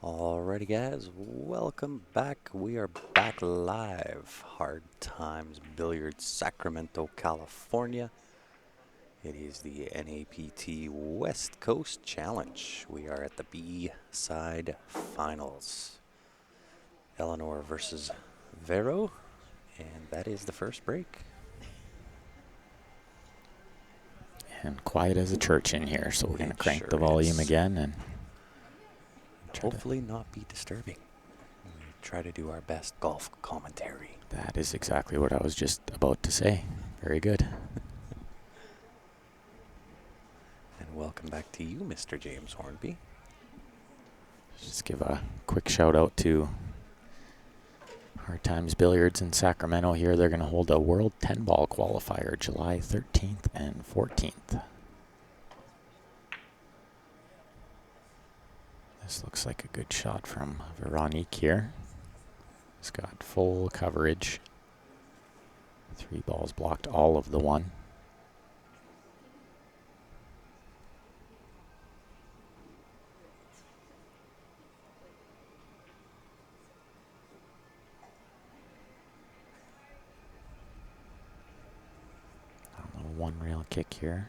Alrighty guys, welcome back. We are back live. Hard Times Billiards, Sacramento, California. It is the NAPT West Coast Challenge. We are at the B-side finals. Eleanor versus Vero, and that is the first break. And quiet as a church in here, so we're going to crank sure the volume is. again and hopefully not be disturbing. We try to do our best golf commentary. That is exactly what I was just about to say. Very good. And welcome back to you, Mr. James Hornby. Just give a quick shout out to Hard Times Billiards in Sacramento here. They're going to hold a World 10 Ball qualifier July 13th and 14th. This looks like a good shot from Veronique here. It's got full coverage. 3 balls blocked all of the one. A little one rail kick here.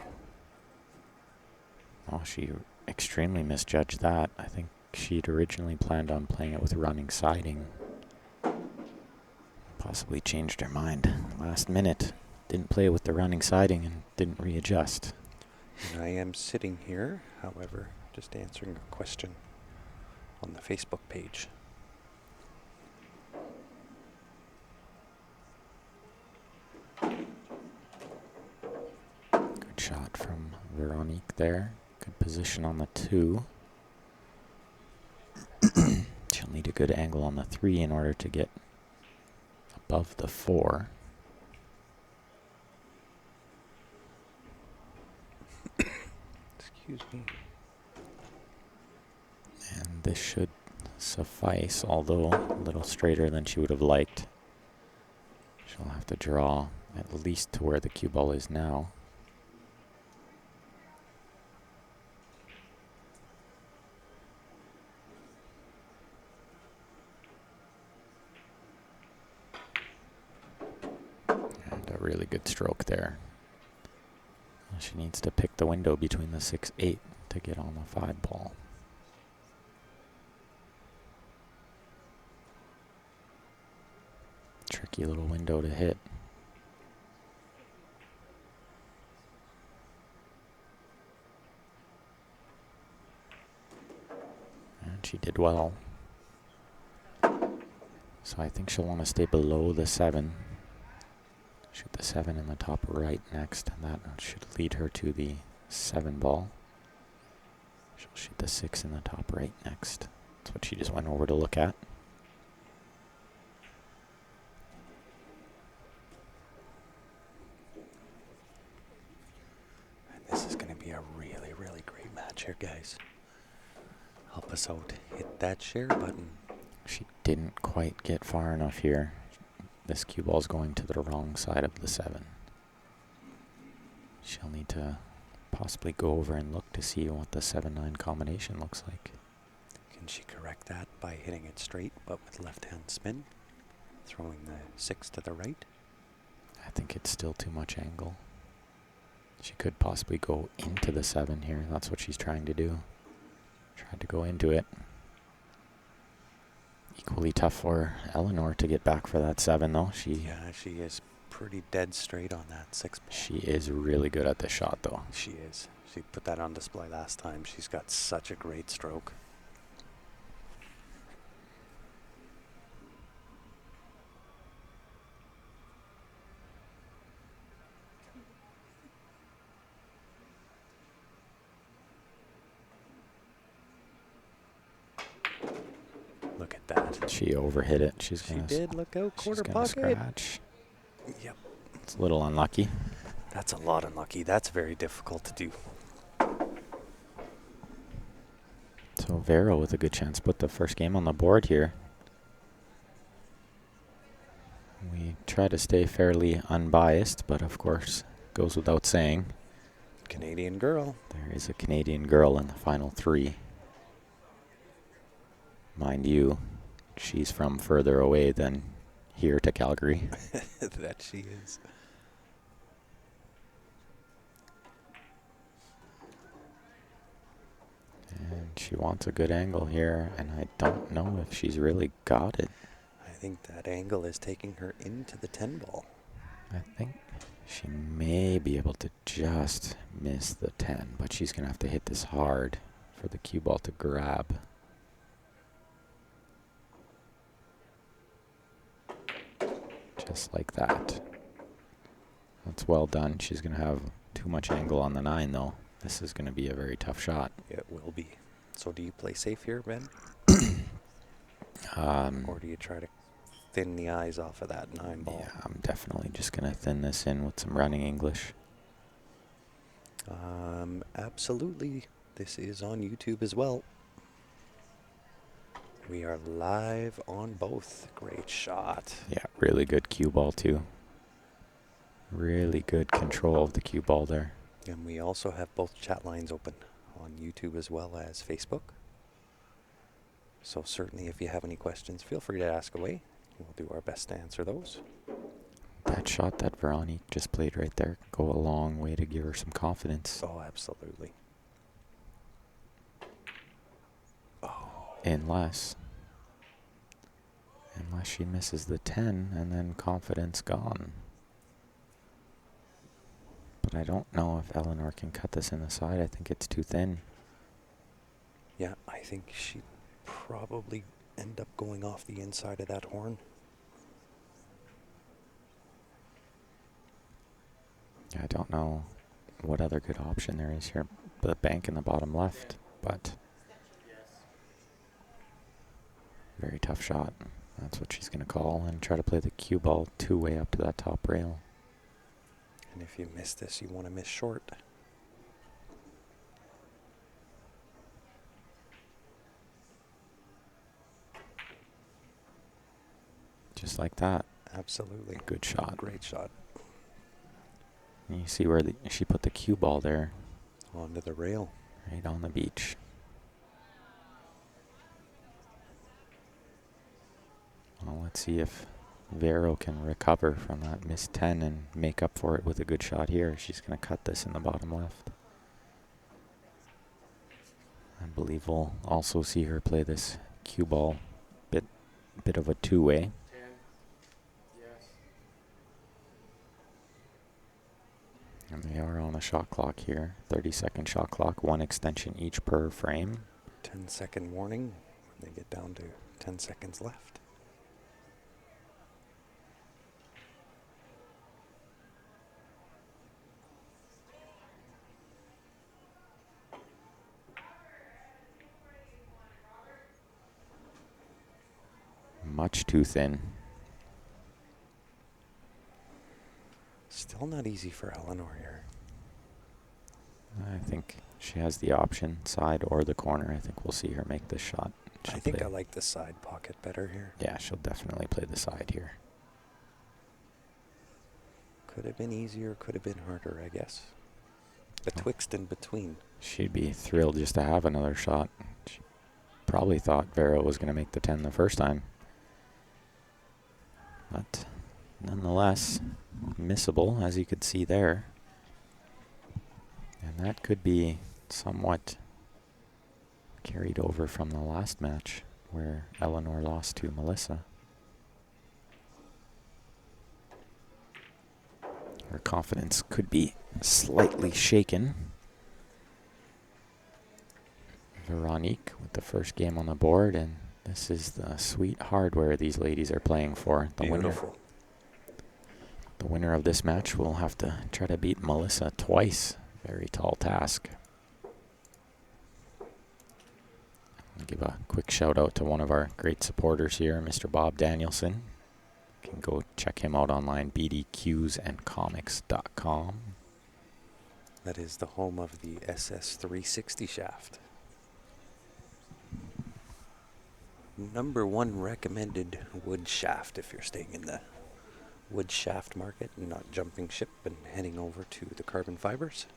Oh, she extremely misjudged that. I think she'd originally planned on playing it with running siding. Possibly changed her mind last minute. Didn't play it with the running siding and didn't readjust. And I am sitting here, however, just answering a question on the Facebook page. Good shot from Veronique there. Good position on the 2. She'll need a good angle on the 3 in order to get above the 4. Excuse me. And this should suffice, although a little straighter than she would have liked. She'll have to draw at least to where the cue ball is now. And a really good stroke there. She needs to pick the window between the 6-8 to get on the 5 ball. Tricky little window to hit. And she did well. So I think she'll want to stay below the 7. Shoot the 7 in the top right next, and that should lead her to the 7 ball. She'll shoot the 6 in the top right next. That's what she just went over to look at. And this is going to be a really, really great match here, guys. Help us out. Hit that share button. She didn't quite get far enough here. This cue ball's going to the wrong side of the 7. She'll need to possibly go over and look to see what the 7-9 combination looks like. Can she correct that by hitting it straight, but with left-hand spin? Throwing the 6 to the right? I think it's still too much angle. She could possibly go into the 7 here. That's what she's trying to do. Tried to go into it. Equally tough for Eleanor to get back for that 7, though. Yeah, she is pretty dead straight on that 6 ball. She is really good at this shot, though. She is. She put that on display last time. She's got such a great stroke. Look at that. She overhit it. She did. Look out, quarter pocket. Scratch. Yep. It's a little unlucky. That's a lot unlucky. That's very difficult to do. So Vero with a good chance to put the first game on the board here. We try to stay fairly unbiased, but of course, goes without saying. Canadian girl. There is a Canadian girl in the final 3. Mind you, she's from further away than here to Calgary. That she is. And she wants a good angle here, and I don't know if she's really got it. I think that angle is taking her into the 10 ball. I think she may be able to just miss the 10, but she's going to have to hit this hard for the cue ball to grab. Just like that. That's well done. She's going to have too much angle on the 9, though. This is going to be a very tough shot. It will be. So do you play safe here, Ben? Or do you try to thin the eyes off of that 9 ball? Yeah, I'm definitely just going to thin this in with some running English. Absolutely. This is on YouTube as well. We are live on both. Great shot. Yeah, really good cue ball, too. Really good control of the cue ball there. And we also have both chat lines open on YouTube as well as Facebook. So certainly if you have any questions, feel free to ask away. We'll do our best to answer those. That shot that Veronique just played right there can go a long way to give her some confidence. Oh, absolutely. Unless she misses the 10 and then confidence gone. But I don't know if Eleanor can cut this in the side. I think it's too thin. Yeah, I think she'd probably end up going off the inside of that horn. I don't know what other good option there is here. The bank in the bottom left, but very tough shot. That's what she's going to call and try to play the cue ball two-way up to that top rail. And if you miss this, you want to miss short. Just like that. Absolutely. Good shot. Great shot. And you see where she put the cue ball there. Onto the rail. Right on the beach. Well, let's see if Vero can recover from that missed 10 and make up for it with a good shot here. She's going to cut this in the bottom left. I believe we'll also see her play this cue ball bit of a two-way. And they are on a shot clock here. 30-second shot clock, one extension each per frame. 10-second warning when they get down to 10 seconds left. Much too thin. Still not easy for Eleanor here. I think she has the option, side or the corner. I think we'll see her make this shot. I think I like the side pocket better here. Yeah, she'll definitely play the side here. Could have been easier, could have been harder, I guess. Betwixt and between. She'd be thrilled just to have another shot. She probably thought Vero was going to make the 10 the first time. But nonetheless, missable, as you could see there. And that could be somewhat carried over from the last match where Eleanor lost to Melissa. Her confidence could be slightly shaken. Veronique with the first game on the board, and this is the sweet hardware these ladies are playing for. Beautiful. The winner of this match will have to try to beat Melissa twice. Very tall task. I'll give a quick shout out to one of our great supporters here, Mr. Bob Danielson. You can go check him out online, bdqsandcomics.com. That is the home of the SS360 shaft. #1 recommended wood shaft if you're staying in the wood shaft market and not jumping ship and heading over to the carbon fibers.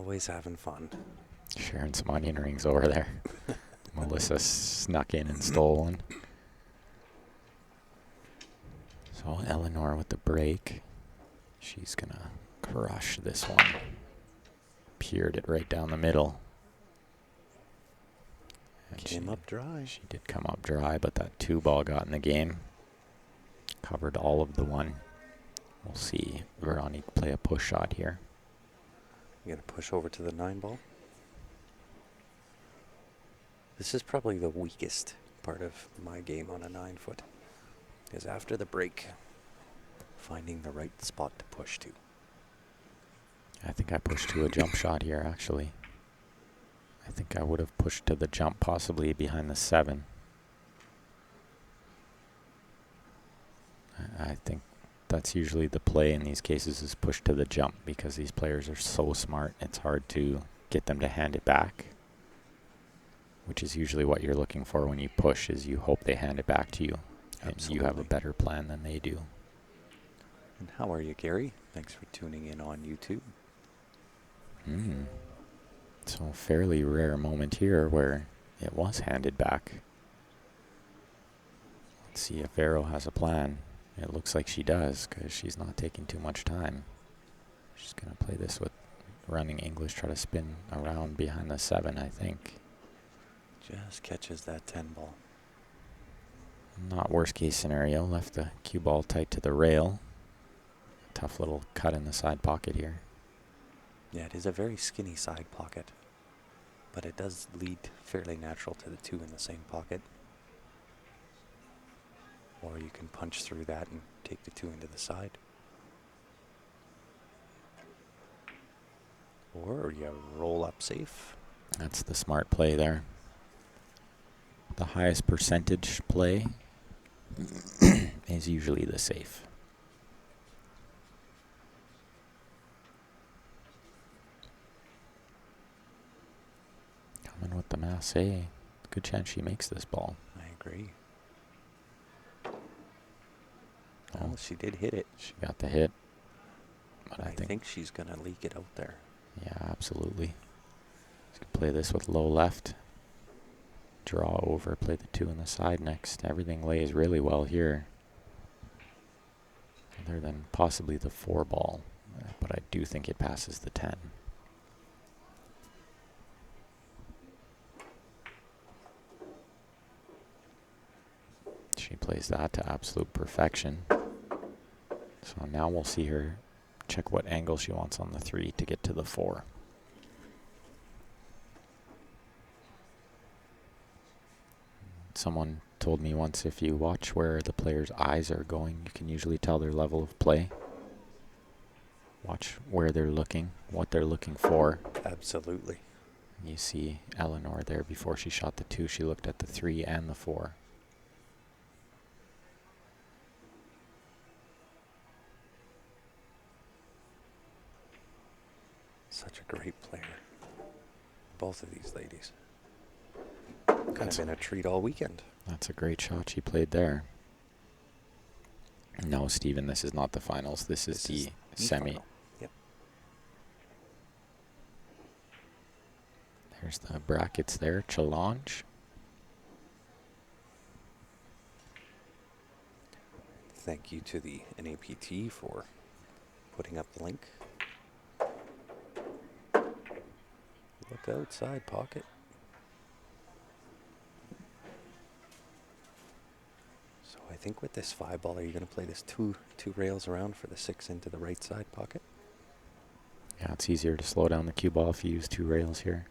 Always having fun. Sharing some onion rings over there. Melissa snuck in and stole one. So Eleanor with the break. She's going to crush this one. Peered it right down the middle. And Came up dry. She did come up dry, but that 2 ball got in the game. Covered all of the 1. We'll see Veronique play a push shot here. You're going to push over to the 9 ball. This is probably the weakest part of my game on a 9-foot. Is after the break, finding the right spot to push to. I think I pushed to a jump shot here, actually. I think I would have pushed to the jump, possibly behind the 7. I think that's usually the play in these cases, is push to the jump, because these players are so smart. It's hard to get them to hand it back, which is usually what you're looking for when you push, is you hope they hand it back to you. Absolutely. And you have a better plan than they do. And how are you, Gary? Thanks for tuning in on YouTube. So fairly rare moment here where it was handed back. Let's see if Vero has a plan. It looks like she does, because she's not taking too much time. She's going to play this with running English, try to spin around behind the 7, I think. Just catches that 10 ball. Not worst case scenario. Left the cue ball tight to the rail. Tough little cut in the side pocket here. Yeah, it is a very skinny side pocket, but it does lead fairly natural to the 2 in the same pocket. Or you can punch through that and take the 2 into the side. Or you roll up safe. That's the smart play there. The highest percentage play is usually the safe. Coming with the masse. Good chance she makes this ball. I agree. Well, she did hit it. She got the hit. But I think she's going to leak it out there. Yeah, absolutely. She's going to play this with low left. Draw over, play the 2 on the side next. Everything lays really well here. Other than possibly the 4 ball. But I do think it passes the 10. She plays that to absolute perfection. So now we'll see her check what angle she wants on the 3 to get to the 4. Someone told me once, if you watch where the player's eyes are going, you can usually tell their level of play. Watch where they're looking, what they're looking for. Absolutely. You see Eleanor there, before she shot the 2, she looked at the 3 and the 4. Such a great player. Both of these ladies. Kind of been a treat all weekend. That's a great shot she played there. No, Stephen, this is not the finals. This is the semi. Final. Yep. There's the brackets there. Challenge. Thank you to the NAPT for putting up the link. Look outside pocket. So I think with this 5 ball, are you going to play this two rails around for the 6 into the right side pocket? Yeah, it's easier to slow down the cue ball if you use 2 rails here.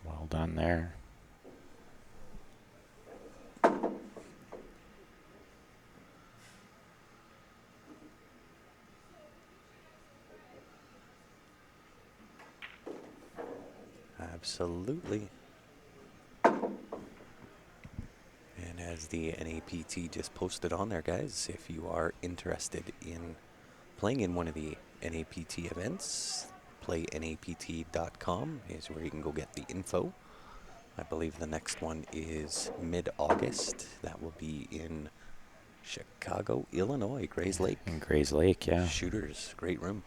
Well done there. Absolutely. And as the NAPT just posted on there, guys, if you are interested in playing in one of the NAPT events, playnapt.com is where you can go get the info. I believe the next one is mid-August. That will be in Chicago, Illinois, Grays Lake. In Grays Lake, yeah. Shooters, great room.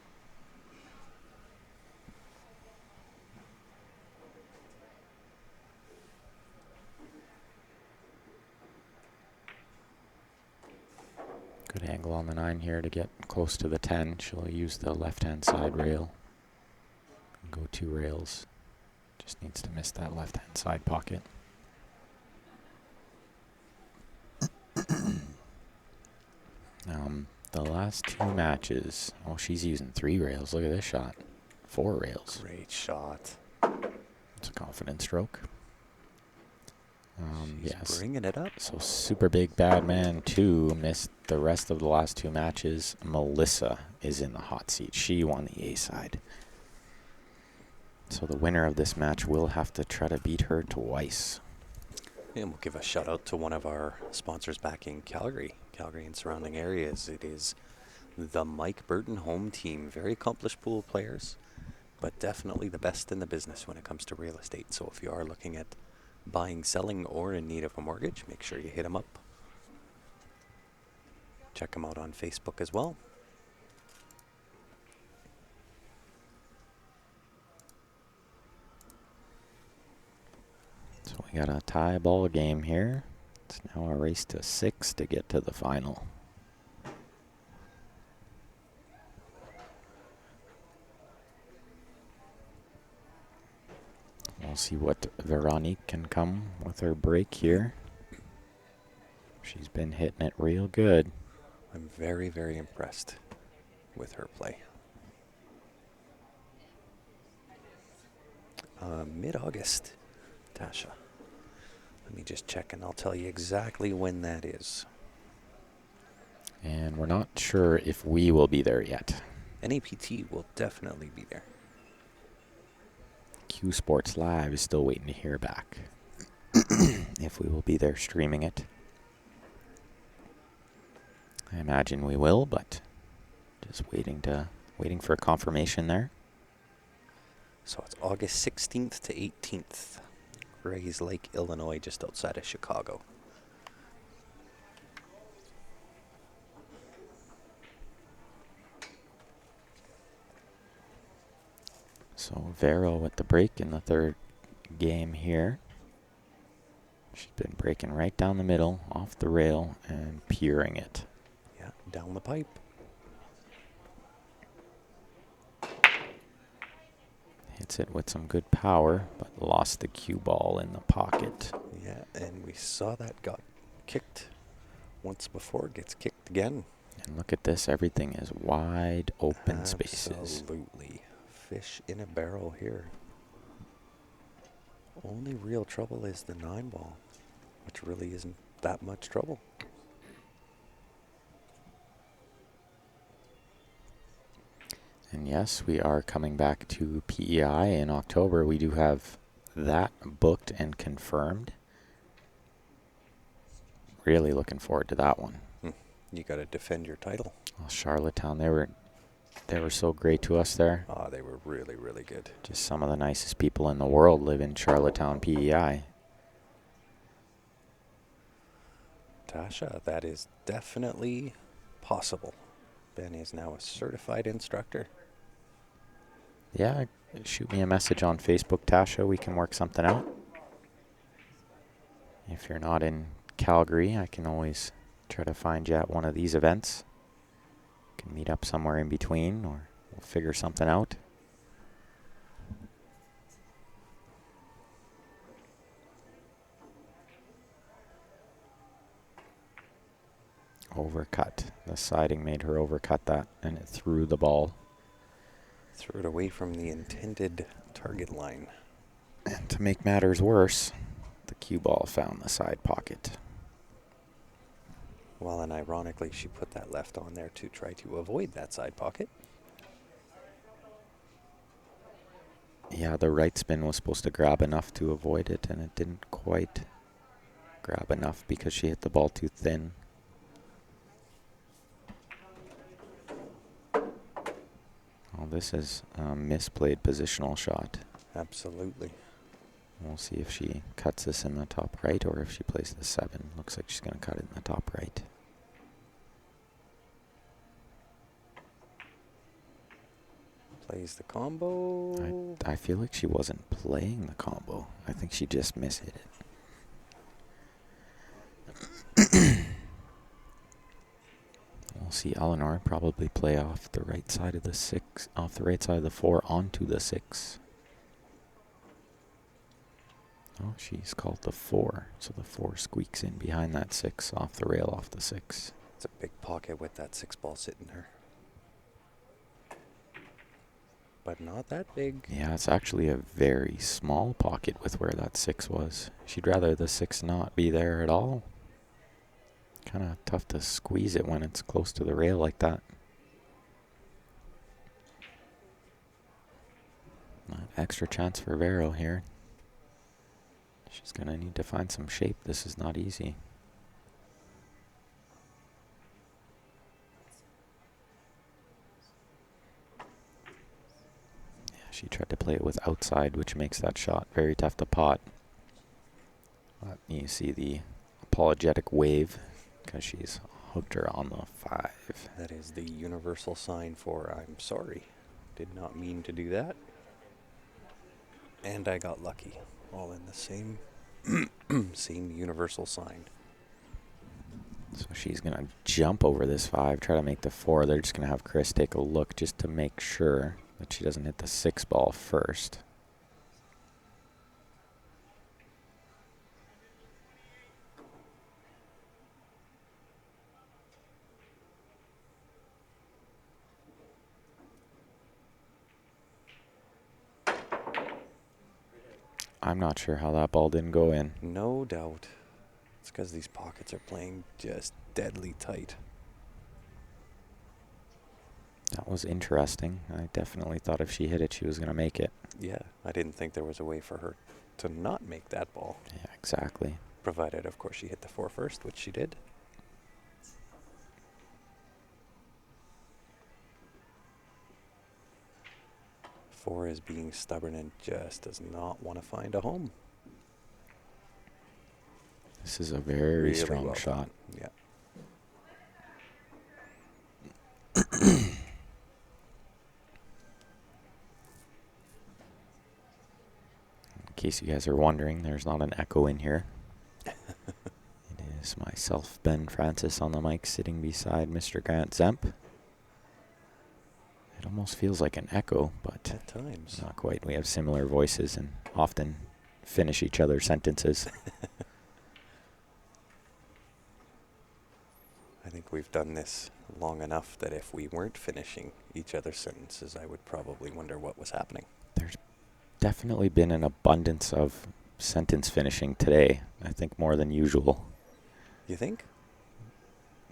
Good angle on the 9 here to get close to the 10. She'll use the left-hand side rail. Go 2 rails. Just needs to miss that left-hand side pocket. The last 2 matches. Oh, she's using 3 rails. Look at this shot. 4 rails. Great shot. It's a confident stroke. She's Yes. bringing it up. So super big bad man 2 missed the rest of the last 2 matches. Melissa is in the hot seat. She won the A side. So the winner of this match will have to try to beat her twice. And we'll give a shout out to one of our sponsors back in Calgary and surrounding areas. It is the Mike Burton home team. Very accomplished pool players, but definitely the best in the business when it comes to real estate. So if you are looking at buying, selling, or in need of a mortgage, make sure you hit them up. Check them out on Facebook as well. So we got a tie ball game here. It's now a race to 6 to get to the final. We'll see what Veronique can come with her break here. She's been hitting it real good. I'm very, very impressed with her play. Mid-August, Tasha. Let me just check and I'll tell you exactly when that is. And we're not sure if we will be there yet. NAPT will definitely be there. Q Sports Live is still waiting to hear back if we will be there streaming it. I imagine we will, but just waiting for a confirmation there. So it's August 16th to 18th. Grays Lake, Illinois, just outside of Chicago. So Vero with the break in the 3rd game here. She's been breaking right down the middle, off the rail, and peering it. Yeah, down the pipe. Hits it with some good power, but lost the cue ball in the pocket. Yeah, and we saw that got kicked once before, gets kicked again. And look at this, everything is wide open spaces. Absolutely. Fish in a barrel here. Only real trouble is the 9 ball, which really isn't that much trouble. And yes, we are coming back to PEI in October. We do have that booked and confirmed. Really looking forward to that one. You got to defend your title. Well, Charlottetown, they were so great to us there. Oh, they were really, really good. Just some of the nicest people in the world live in Charlottetown, PEI. Tasha, that is definitely possible. Ben is now a certified instructor. Yeah, shoot me a message on Facebook, Tasha. We can work something out. If you're not in Calgary, I can always try to find you at one of these events. Can meet up somewhere in between, or we'll figure something out. Overcut. The siding made her overcut that, and it threw the ball. Threw it away from the intended target line. And to make matters worse, the cue ball found the side pocket. Well, and ironically, she put that left on there to try to avoid that side pocket. Yeah, the right spin was supposed to grab enough to avoid it, and it didn't quite grab enough because she hit the ball too thin. Oh, this is a misplayed positional shot. Absolutely. We'll see if she cuts this in the top right or if she plays the 7. Looks like she's going to cut it in the top right. Plays the combo. I feel like she wasn't playing the combo. I think she just mishit it. We'll see Eleanor probably play off the right side of the 6, off the right side of the 4 onto the 6. Oh, she's called the 4, so the 4 squeaks in behind that 6 off the rail off the 6. It's a big pocket with that 6 ball sitting there. But not that big. Yeah, it's actually a very small pocket with where that 6 was. She'd rather the 6 not be there at all. Kind of tough to squeeze it when it's close to the rail like that. Extra chance for Vero here. She's going to need to find some shape. This is not easy. Yeah, she tried to play it with outside, which makes that shot very tough to pot. But you see the apologetic wave because she's hooked her on the 5. That is the universal sign for I'm sorry. Did not mean to do that. And I got lucky. All in the same same universal sign. So she's going to jump over this 5, try to make the 4. They're just going to have Chris take a look just to make sure that she doesn't hit the 6 ball first. I'm not sure how that ball didn't go in. No doubt. It's because these pockets are playing just deadly tight. That was interesting. I definitely thought if she hit it, she was going to make it. Yeah, I didn't think there was a way for her to not make that ball. Yeah, exactly. Provided, of course, she hit the 4 first, which she did. Four is being stubborn and just does not want to find a home. This is a very Really strong well shot. done. Yeah. In case you guys are wondering, there's not an echo in here. It is myself, Ben Francis, on the mic, sitting beside Mr. Grant Zemp. It almost feels like an echo, but At times. not quite. We have similar voices and often finish each other's sentences. I think we've done this long enough that if we weren't finishing each other's sentences, I would probably wonder what was happening. There's definitely been an abundance of sentence finishing today. I think more than usual. You think?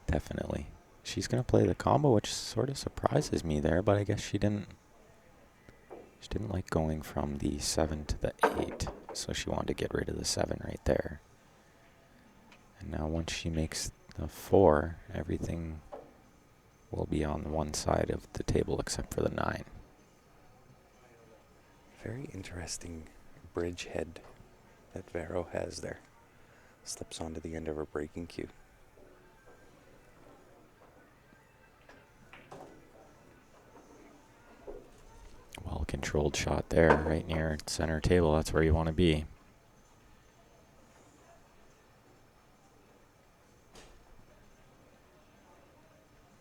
Definitely. She's going to play the combo, which sort of surprises me there, but I guess she didn't like going from the 7 to the 8, so she wanted to get rid of the 7 right there. And now once she makes the 4, everything will be on one side of the table except for the 9. Very interesting bridge head that Vero has there. Slips onto the end of her breaking cue. Well-controlled shot there, right near center table. That's where you want to be.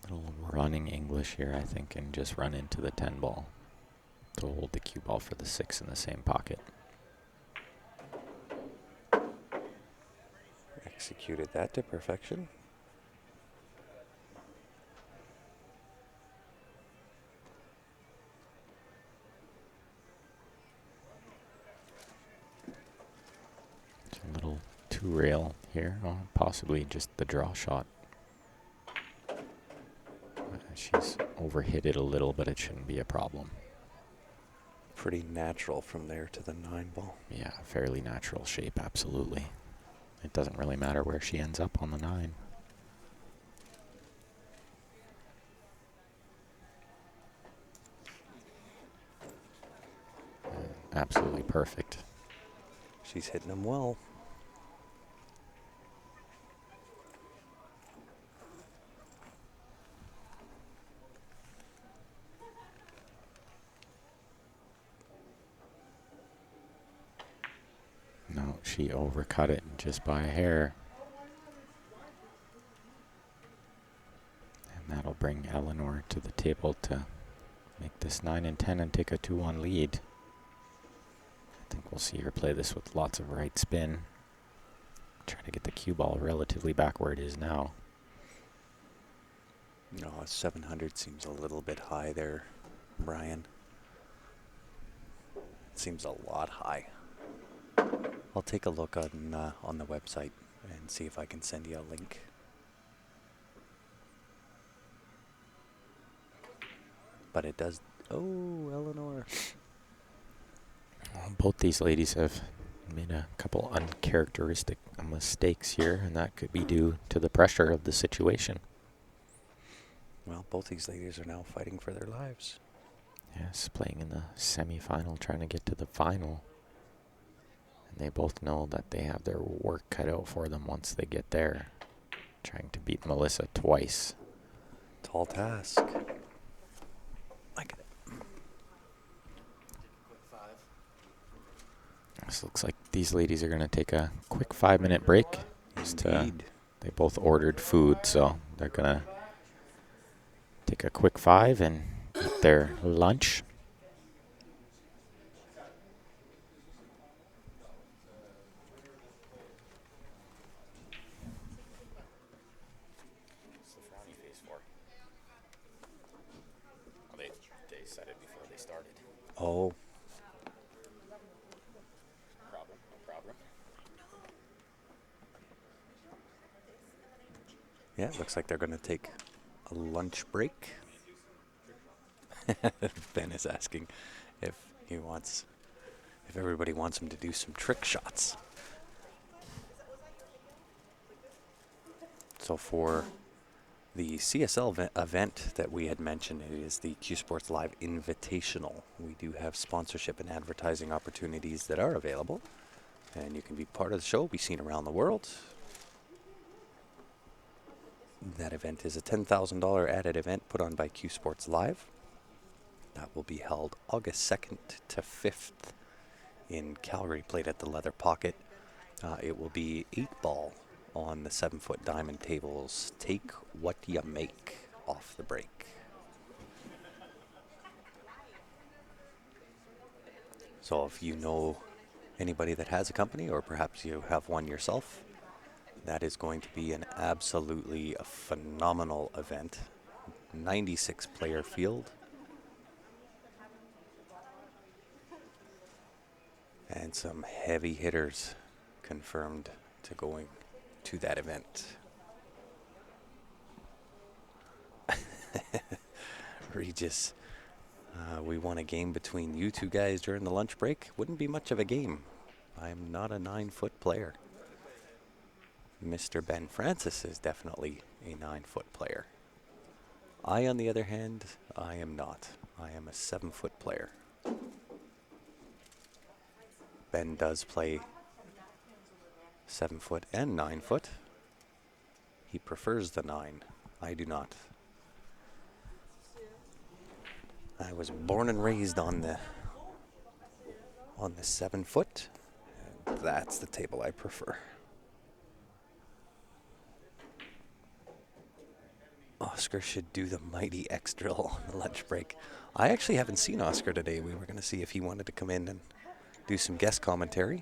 Little running English here, I think, and just run into the 10 ball to hold the cue ball for the 6 in the same pocket. Executed that to perfection. It's a little two rail here, or possibly just the draw shot. She's overhit it a little, but it shouldn't be a problem. Pretty natural from there to the 9 ball. Yeah, fairly natural shape, absolutely. It doesn't really matter where she ends up on the 9. Absolutely perfect. She's hitting them well. No, she overcut it just by a hair. And that'll bring Eleanor to the table to make this 9 and 10 and take a 2-1 lead. I think we'll see her play this with lots of right spin. Try to get the cue ball relatively back where it is now. No, 700 seems a little bit high there, Brian. It seems a lot high. I'll take a look on the website and see if I can send you a link. But it does. Oh, Eleanor. Well, both these ladies have made a couple uncharacteristic mistakes here, and that could be due to the pressure of the situation. Well, both these ladies are now fighting for their lives. Yes, playing in the semi-final, trying to get to the final. And they both know that they have their work cut out for them once they get there. Trying to beat Melissa twice. Tall task. This looks like these ladies are going to take a quick 5-minute break. Indeed. They both ordered food, so they're going to take a quick 5 and eat their lunch. What's the frowny face for? Oh, they said it before they started. Oh. No problem. Yeah, it looks like they're going to take a lunch break. Ben is asking if everybody wants him to do some trick shots. So for the CSL event that we had mentioned, it is the Q Sports Live Invitational. We do have sponsorship and advertising opportunities that are available, and you can be part of the show, be seen around the world. That event is a $10,000 added event put on by Q Sports Live. That will be held August 2nd to 5th in Calgary, played at the Leather Pocket. It will be 8-ball on the 7-foot diamond tables. Take what you make off the break. So if you know anybody that has a company, or perhaps you have one yourself, that is going to be an absolutely phenomenal event. 96 player field. And some heavy hitters confirmed to going to that event. Regis, we won a game between you two guys during the lunch break. Wouldn't be much of a game. I'm not a 9-foot player. Mr. Ben Francis is definitely a 9-foot player. I, on the other hand, I am not. I am a 7-foot player. Ben does play 7-foot and 9-foot. He prefers the 9. I do not. I was born and raised on the 7-foot. And that's the table I prefer. Oscar should do the mighty X drill on the lunch break. I actually haven't seen Oscar today. We were going to see if he wanted to come in and do some guest commentary.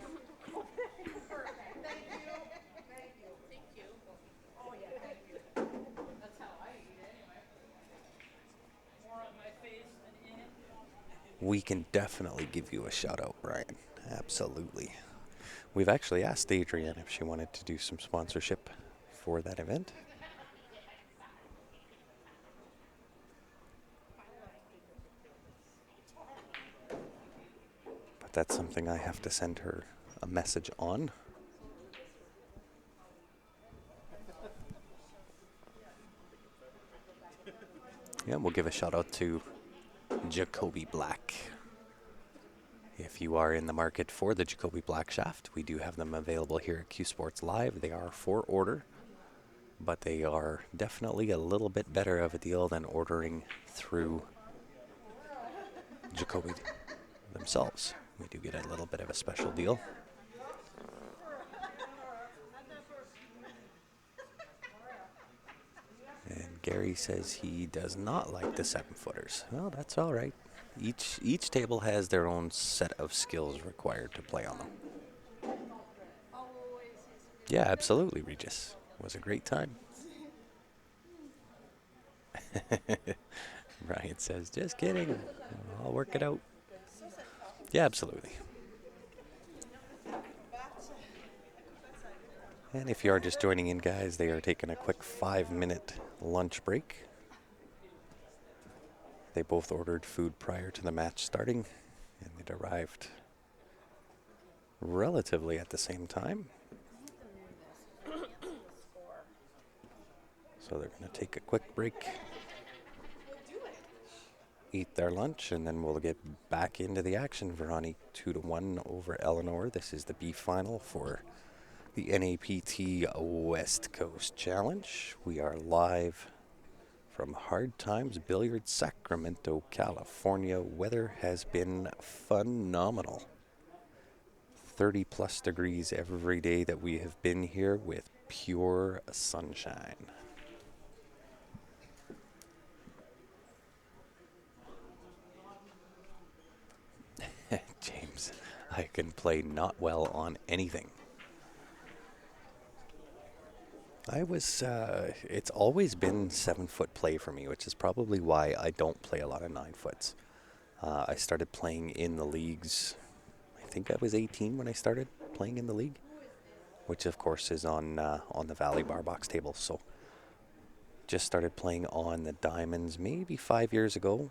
We can definitely give you a shout out, Brian. Absolutely. We've actually asked Adrienne if she wanted to do some sponsorship for that event. But that's something I have to send her a message on. Yeah, we'll give a shout out to Jacoby Black. If you are in the market for the Jacoby Black Shaft, we do have them available here at Q Sports Live. They are for order, but they are definitely a little bit better of a deal than ordering through Jacoby themselves. We do get a little bit of a special deal. And Gary says he does not like the 7-footers. Well, that's all right. Each table has their own set of skills required to play on them. Yeah, absolutely, Regis. It was a great time. Ryan says, just kidding. I'll work it out. Yeah, absolutely. And if you are just joining in, guys, they are taking a quick 5-minute lunch break. They both ordered food prior to the match starting, and it arrived relatively at the same time. So they're going to take a quick break, eat their lunch, and then we'll get back into the action. Veronique 2-1 over Eleanor. This is the B final for the NAPT West Coast Challenge. We are live from Hard Times Billiards, Sacramento, California. Weather has been phenomenal. 30 plus degrees every day that we have been here with pure sunshine. James, I can play not well on anything. It's always been 7-foot play for me, which is probably why I don't play a lot of 9-foots. I started playing in the leagues, I think I was 18 when I started playing in the league, which of course is on the Valley Bar Box table. So just started playing on the diamonds maybe 5 years ago,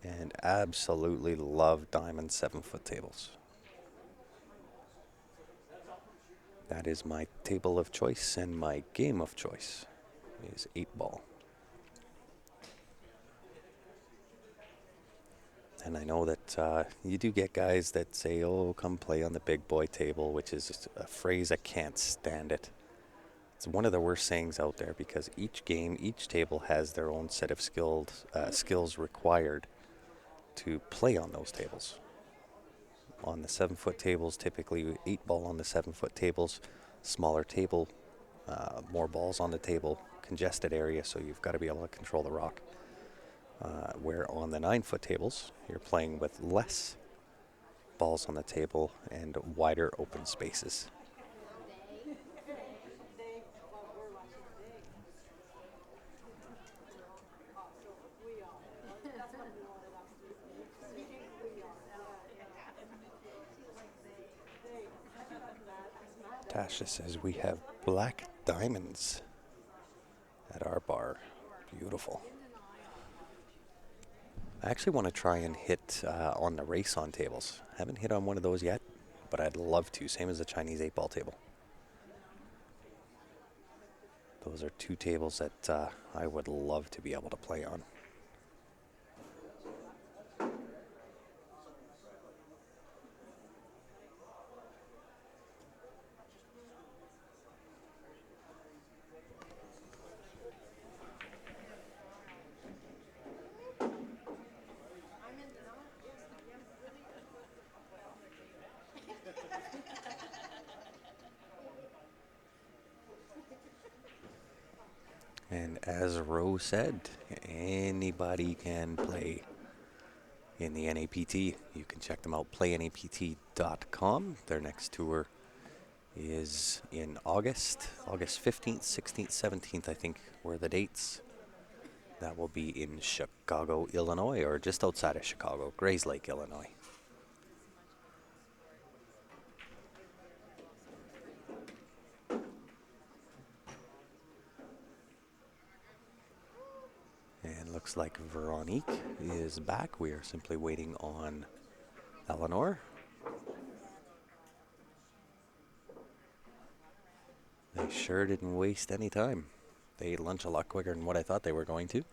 and absolutely love diamond 7-foot tables. That is my table of choice, and my game of choice is 8-ball. And I know that you do get guys that say, oh, come play on the big boy table, which is a phrase I can't stand it. It's one of the worst sayings out there, because each game, each table has their own set of skills required to play on those tables. On the 7-foot tables, typically 8-ball on the 7-foot tables, smaller table, more balls on the table, congested area, so you've got to be able to control the rock. Where on the 9-foot tables, you're playing with less balls on the table and wider open spaces. Tasha says we have black diamonds at our bar. Beautiful. I actually want to try and hit on the race on tables. Haven't hit on one of those yet, but I'd love to. Same as the Chinese 8-ball table. Those are two tables that I would love to be able to play on. And as Rose said, anybody can play in the NAPT. You can check them out, playnapt.com. Their next tour is in August 15th, 16th, 17th, I think, were the dates. That will be in Chicago, Illinois, or just outside of Chicago, Grays Lake, Illinois. And looks like Veronique is back. We are simply waiting on Eleanor. They sure didn't waste any time. They ate lunch a lot quicker than what I thought they were going to.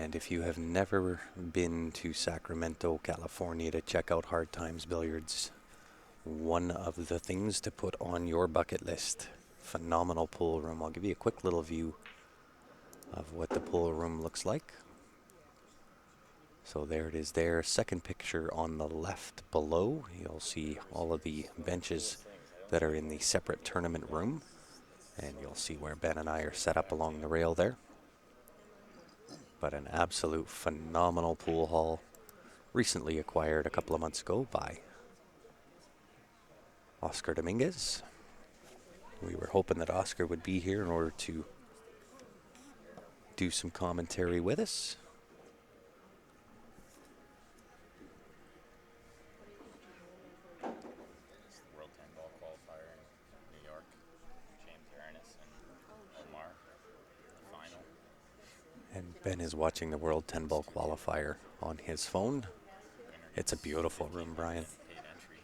And if you have never been to Sacramento, California to check out Hard Times Billiards, one of the things to put on your bucket list. Phenomenal pool room. I'll give you a quick little view of what the pool room looks like. So there it is there. Second picture on the left below. You'll see all of the benches that are in the separate tournament room. And you'll see where Ben and I are set up along the rail there. But an absolute phenomenal pool hall. Recently acquired a couple of months ago by Oscar Dominguez. We were hoping that Oscar would be here in order to do some commentary with us. It's the World 10 Ball qualifier in New York. James Aranis and Omar, the final. And Ben is watching the World 10 Ball qualifier on his phone. It's a beautiful room, Brian.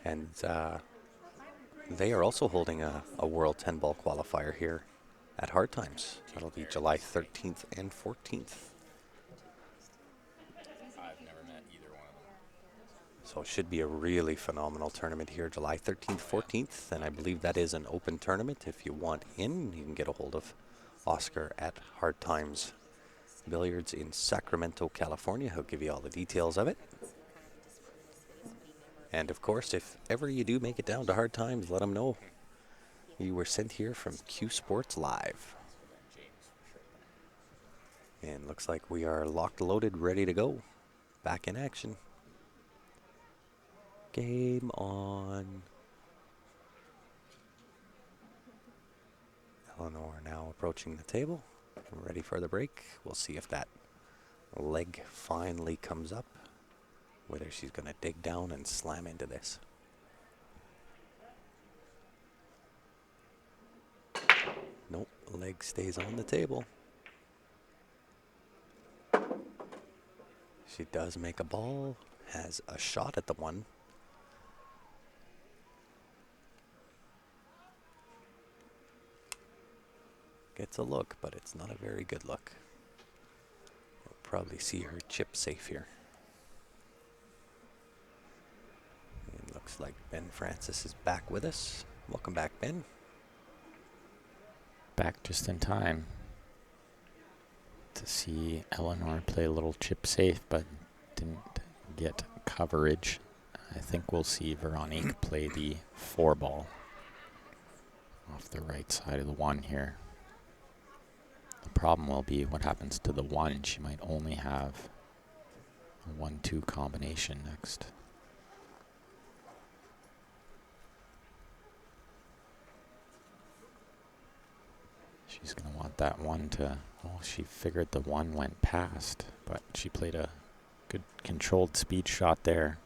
And they are also holding a World 10 Ball qualifier here at Hard Times. That'll be July 13th and 14th. I've never met either one of them. So it should be a really phenomenal tournament here, July 13th, 14th. And I believe that is an open tournament. If you want in, you can get a hold of Oscar at Hard Times Billiards in Sacramento, California. He'll give you all the details of it. And of course, if ever you do make it down to Hard Times, let them know you were sent here from Q Sports Live. And looks like we are locked, loaded, ready to go. Back in action. Game on. Eleanor now approaching the table. Ready for the break. We'll see if that leg finally comes up. Whether she's going to dig down and slam into this. Nope, leg stays on the table. She does make a ball, has a shot at the one. Gets a look, but it's not a very good look. We'll probably see her chip safe here. It looks like Ben Francis is back with us. Welcome back, Ben. Back just in time to see Eleanor play a little chip safe, but didn't get coverage. I think we'll see Veronique play the 4-ball off the right side of the 1 here. The problem will be what happens to the 1. She might only have a 1-2 combination next. She's going to want that 1 to... Oh, she figured the 1 went past, but she played a good controlled speed shot there.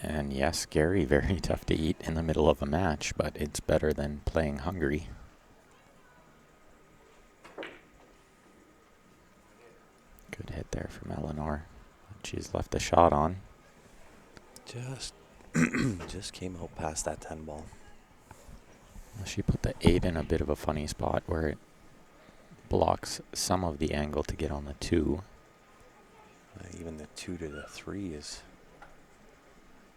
And yes, Gary, very tough to eat in the middle of a match, but it's better than playing hungry. Good hit there from Eleanor. She's left the shot on. Just came out past that 10 ball. She put the 8 in a bit of a funny spot where it blocks some of the angle to get on the 2. Even the 2 to the 3 is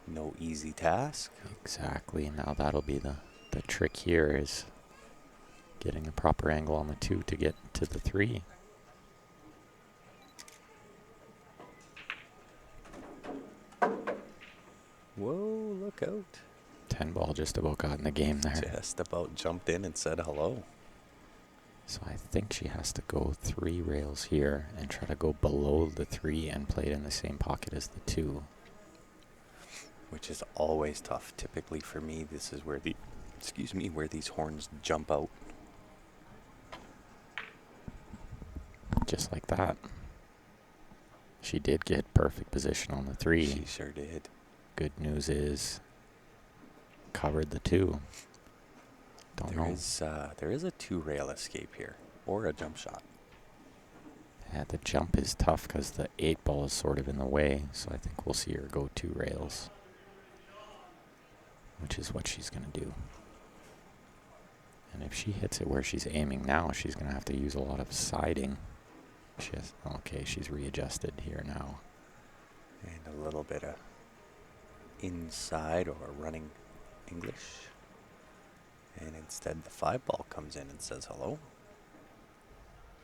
no easy task. Exactly. Now that'll be the trick here, is getting the proper angle on the 2 to get to the 3. Whoa, look out. 10 ball just about got in the game there. Just about jumped in and said hello. So I think she has to go 3 rails here and try to go below the 3 and play it in the same pocket as the 2. Which is always tough. Typically for me, this is where where these horns jump out. Just like that. She did get perfect position on the 3. She sure did. Good news is covered the 2. Don't know. There is a 2-rail escape here, or a jump shot. Yeah, the jump is tough because the 8 ball is sort of in the way, so I think we'll see her go 2 rails, which is what she's going to do. And if she hits it where she's aiming now, she's going to have to use a lot of siding. Okay, she's readjusted here now. And a little bit of inside or running English. And instead the 5 ball comes in and says hello.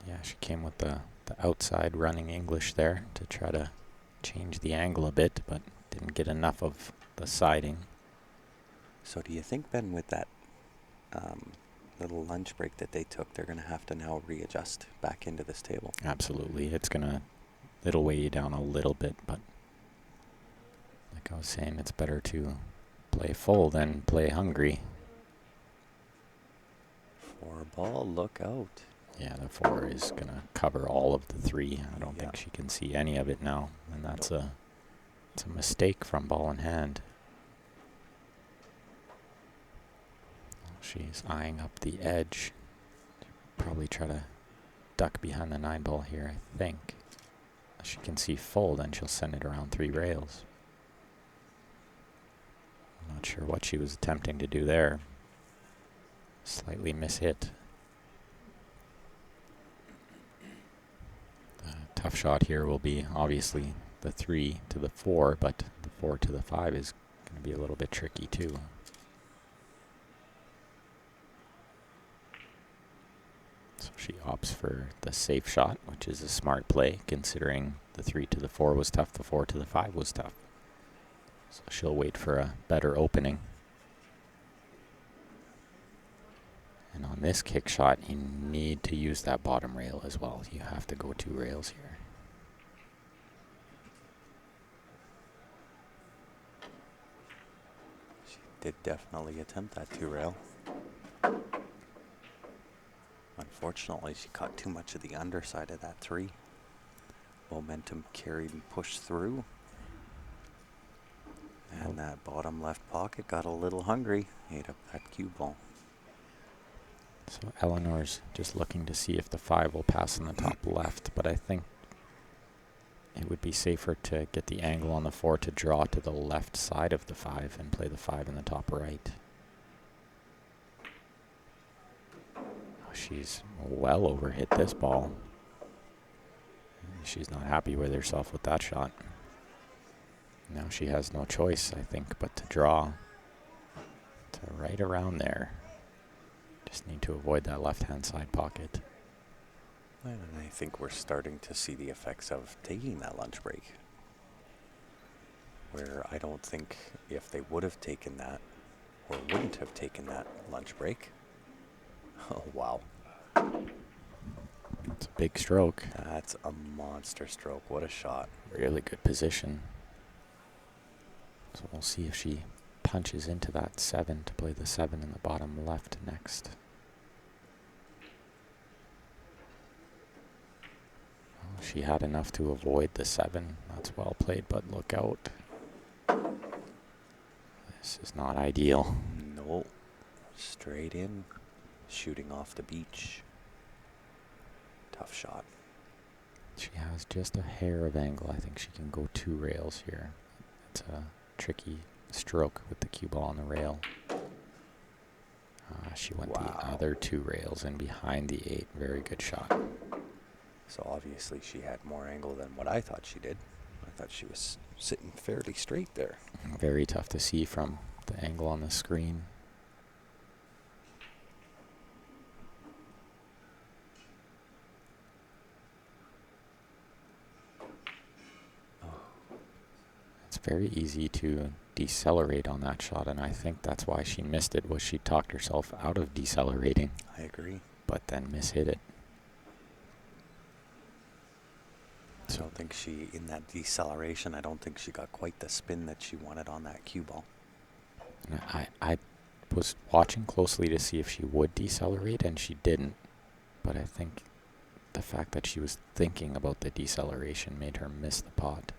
Yeah, she came with the outside running English there to try to change the angle a bit, but didn't get enough of the siding. So do you think, Ben, with that little lunch break that they took, they're going to have to now readjust back into this table? Absolutely. It'll weigh you down a little bit, but like I was saying, it's better to play full than play hungry. 4 ball, look out. Yeah, the 4 is going to cover all of the 3. I don't think she can see any of it now, and it's a mistake from ball in hand. She's eyeing up the edge. Probably try to duck behind the 9 ball here, I think. She can see full, then she'll send it around 3 rails. I'm not sure what she was attempting to do there. Slightly mishit. The tough shot here will be obviously the 3 to the 4, but the 4 to the 5 is going to be a little bit tricky too. So she opts for the safe shot, which is a smart play considering the 3 to the 4 was tough, the 4 to the 5 was tough. So she'll wait for a better opening. And on this kick shot, you need to use that bottom rail as well. You have to go 2 rails here. She did definitely attempt that 2 rail. Unfortunately, she caught too much of the underside of that 3. Momentum carried and pushed through. And that bottom left pocket got a little hungry. Ate up that cue ball. So Eleanor's just looking to see if the 5 will pass in the top left, but I think it would be safer to get the angle on the 4 to draw to the left side of the 5 and play the 5 in the top right. She's well overhit this ball. She's not happy with herself with that shot. Now she has no choice, I think, but to draw to right around there. Just need to avoid that left-hand side pocket. And I think we're starting to see the effects of taking that lunch break. Where I don't think if they would have taken that or wouldn't have taken that lunch break. Oh, wow. It's a big stroke. That's a monster stroke. What a shot. Really good position. So we'll see if she punches into that 7 to play the 7 in the bottom left next. Oh, she had enough to avoid the 7. That's well played, but look out. This is not ideal. No. Straight in. Shooting off the beach. Tough shot. She has just a hair of angle. I think she can go 2 rails here. It's a tricky stroke with the cue ball on the rail. She went the other 2 rails and behind the 8. Very good shot. So obviously she had more angle than what I thought she did. I thought she was sitting fairly straight there. Very tough to see from the angle on the screen. It's very easy to decelerate on that shot, and I think that's why she missed it, was she talked herself out of decelerating. I agree. But then mishit it. I don't think she, in that deceleration, I don't think she got quite the spin that she wanted on that cue ball. I was watching closely to see if she would decelerate, and she didn't. But I think the fact that she was thinking about the deceleration made her miss the pot.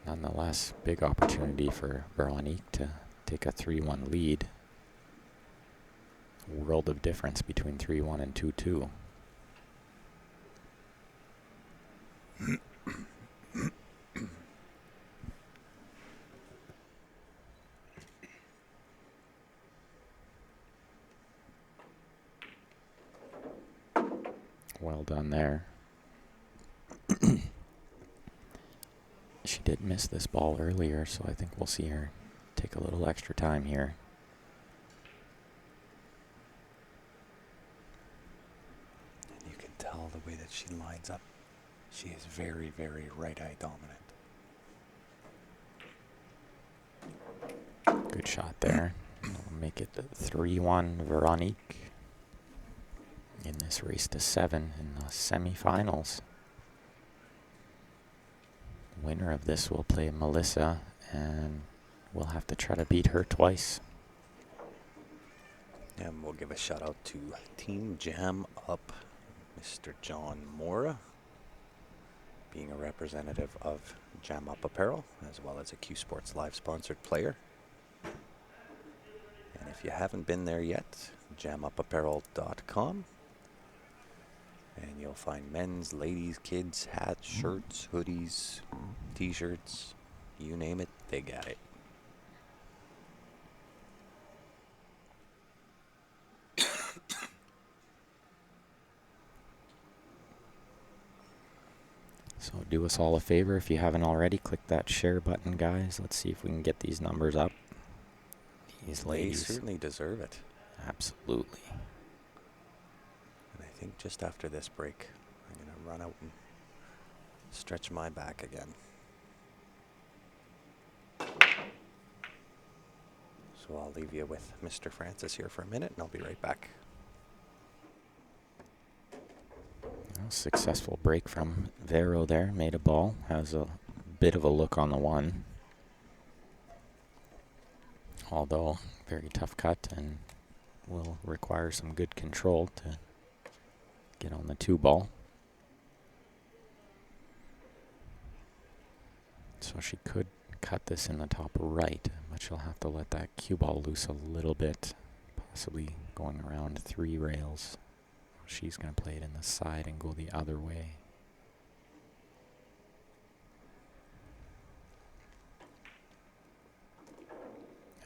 Nonetheless, big opportunity for Veronique to take a 3-1 lead. World of difference between 3-1 and 2-2. one there. She did miss this ball earlier, so I think we'll see her take a little extra time here. And you can tell the way that she lines up. She is very, very right-eye dominant. Good shot there. We'll make it 3-1 Veronique in this race to 7 in the semifinals. Winner of this will play Melissa, and we'll have to try to beat her twice. And we'll give a shout out to Team Jam Up, Mr. John Mora, being a representative of Jam Up Apparel, as well as a Q Sports Live sponsored player. And if you haven't been there yet, jamupapparel.com. And you'll find men's, ladies, kids, hats, shirts, hoodies, t-shirts, you name it, they got it. So do us all a favor, if you haven't already, click that share button, guys. Let's see if we can get these numbers up. These ladies They certainly deserve it. absolutely. And I think just after this break, I'm going to run out and stretch my back again. So I'll leave you with Mr. Francis here for a minute, and I'll be right back. Successful break from Vero there. Made a ball. Has a bit of a look on the one. Although, very tough cut and will require some good control to get on the 2 ball. So she could cut this in the top right, but she'll have to let that cue ball loose a little bit, possibly going around 3 rails. She's going to play it in the side and go the other way.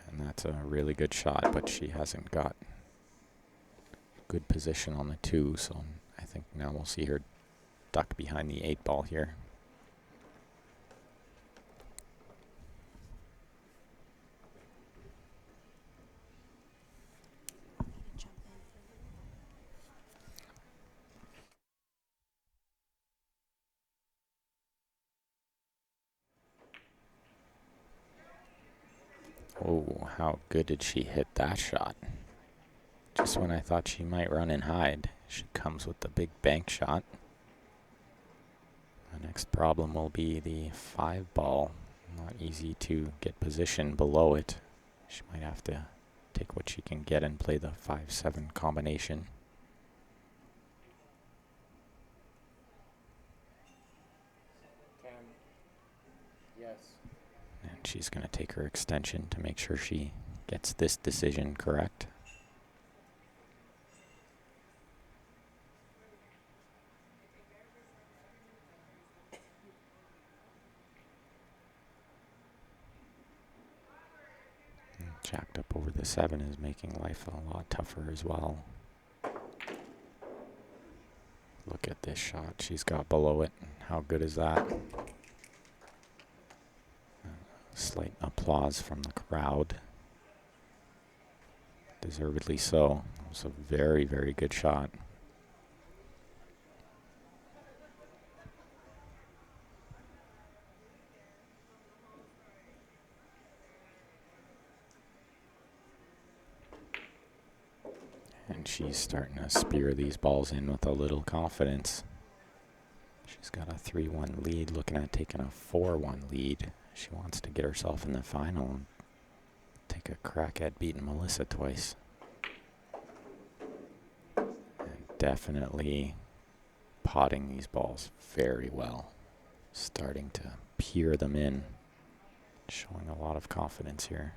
And that's a really good shot, but she hasn't got good position on the 2, so I think now we'll see her duck behind the 8 ball here. Oh, how good did she hit that shot? Just when I thought she might run and hide, she comes with the big bank shot. The next problem will be the 5 ball. Not easy to get position below it. She might have to take what she can get and play the 5-7 combination. Yes. And she's going to take her extension to make sure she gets this decision correct. Jacked up over the 7 is making life a lot tougher as well. Look at this shot she's got below it. How good is that? Slight applause from the crowd. Deservedly so. It was a very, very good shot. And she's starting to spear these balls in with a little confidence. She's got a 3-1 lead, looking at taking a 4-1 lead. She wants to get herself in the final and take a crack at beating Melissa twice. And definitely potting these balls very well. Starting to peer them in. Showing a lot of confidence here.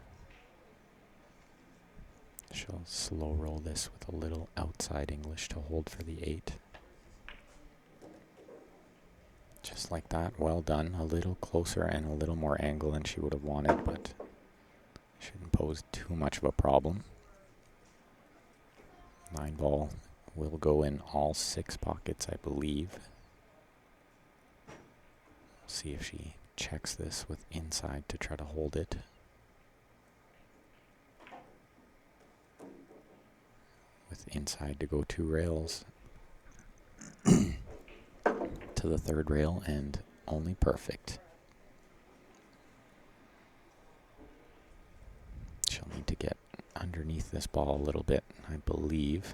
She'll slow roll this with a little outside English to hold for the 8. Just like that, well done. A little closer and a little more angle than she would have wanted, but shouldn't pose too much of a problem. 9 ball will go in all 6 pockets, I believe. We'll see if she checks this with inside to try to hold it. With inside to go 2 rails to the 3rd rail, and only perfect. She'll need to get underneath this ball a little bit, I believe.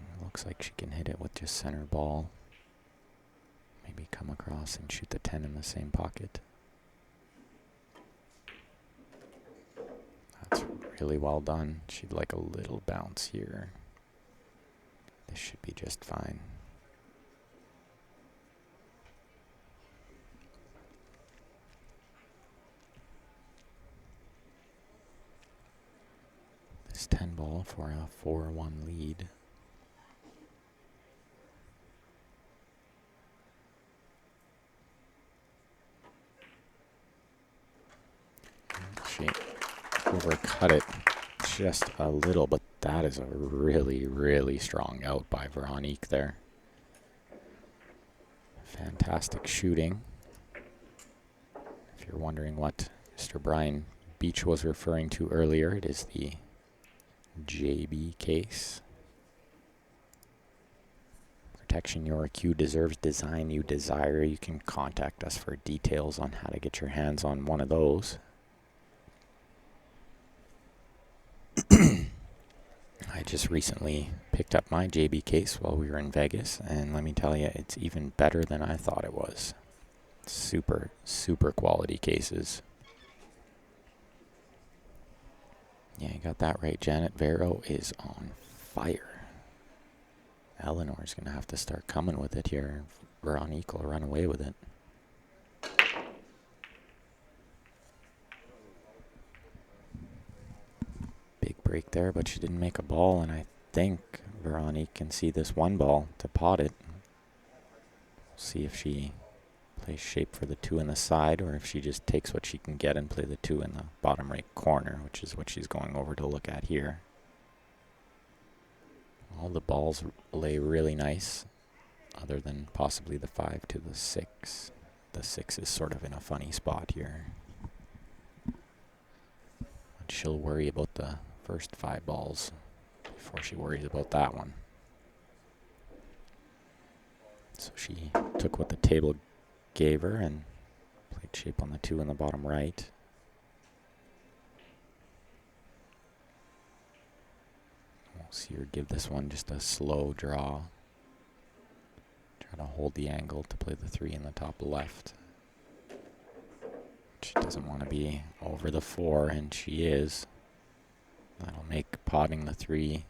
It looks like she can hit it with just center ball. Maybe come across and shoot the 10 in the same pocket. That's really well done. She'd like a little bounce here. This should be just fine. This 10 ball for a 4-1 lead. She overcut it just a little, but that is a really, really strong out by Veronique there. Fantastic shooting. If you're wondering what Mr. Brian Beach was referring to earlier, it is the JB case. Protection your cue deserves, design you desire. You can contact us for details on how to get your hands on one of those. I just recently picked up my JB case while we were in Vegas, and let me tell you, it's even better than I thought it was. Super, super quality cases. Yeah, you got that right, Janet. Vero is on fire. Eleanor's going to have to start coming with it here. Veronique will run away with it. Big break there, but she didn't make a ball, and I think Veronique can see this 1 ball to pot it. See if she plays shape for the 2 in the side, or if she just takes what she can get and play the 2 in the bottom right corner, which is what she's going over to look at here. All the balls lay really nice, other than possibly the 5 to the 6. The 6 is sort of in a funny spot here. But she'll worry about the first 5 balls before she worries about that one. So she took what the table gave her and played shape on the 2 in the bottom right. We'll see her give this one just a slow draw. Try to hold the angle to play the 3 in the top left. She doesn't want to be over the 4, and she is. That'll make potting the 3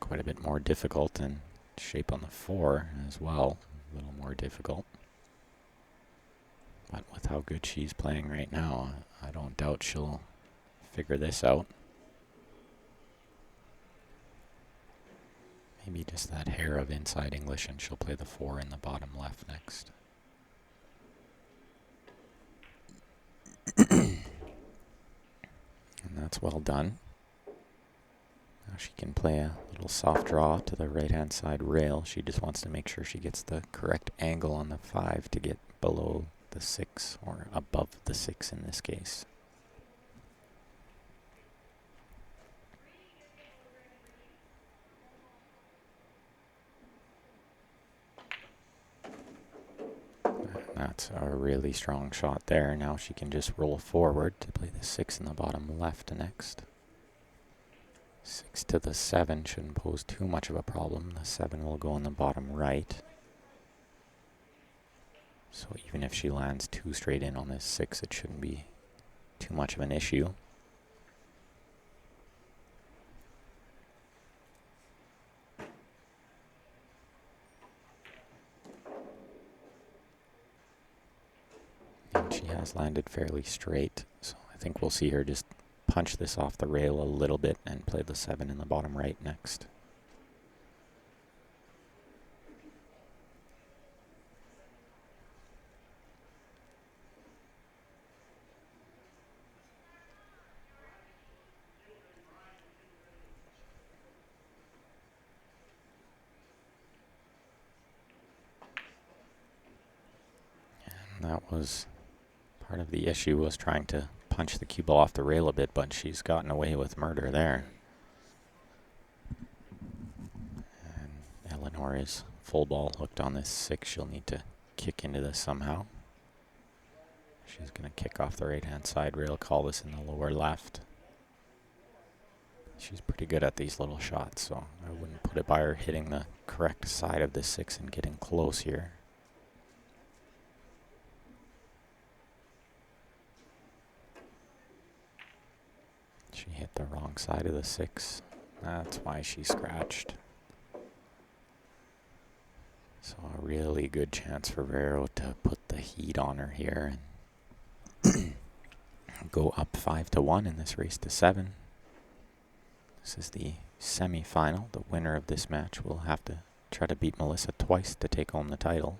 quite a bit more difficult, and shape on the 4 as well, a little more difficult. But with how good she's playing right now, I don't doubt she'll figure this out. Maybe just that hair of inside English, and she'll play the 4 in the bottom left next. And that's well done. Now she can play a little soft draw to the right-hand side rail. She just wants to make sure she gets the correct angle on the 5 to get below the 6, or above the 6 in this case. That's a really strong shot there. Now she can just roll forward to play the 6 in the bottom left next. 6 to the 7 shouldn't pose too much of a problem. The 7 will go in the bottom right. So even if she lands 2 straight in on this 6, it shouldn't be too much of an issue. And she has landed fairly straight, so I think we'll see her just punch this off the rail a little bit and play the 7 in the bottom right next. That was part of the issue, was trying to punch the cue ball off the rail a bit, but she's gotten away with murder there. And Eleanor is full ball hooked on this 6. She'll need to kick into this somehow. She's going to kick off the right-hand side rail, call this in the lower left. She's pretty good at these little shots, so I wouldn't put it by her hitting the correct side of the 6 and getting close here. She hit the wrong side of the 6. That's why she scratched. So a really good chance for Vero to put the heat on her here and go up 5-1 in this race to 7. This is the semi-final. The winner of this match will have to try to beat Melissa twice to take home the title.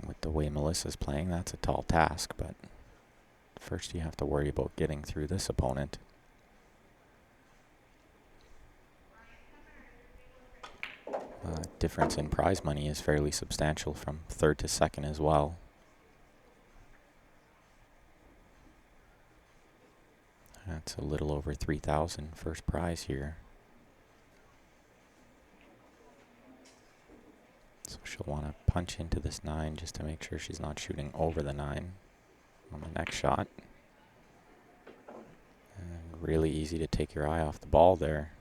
With the way Melissa's playing, that's a tall task, but first you have to worry about getting through this opponent. Difference in prize money is fairly substantial from 3rd to 2nd as well. That's a little over 3,000 first prize here. So she'll want to punch into this 9 just to make sure she's not shooting over the 9 on the next shot. And really easy to take your eye off the ball there,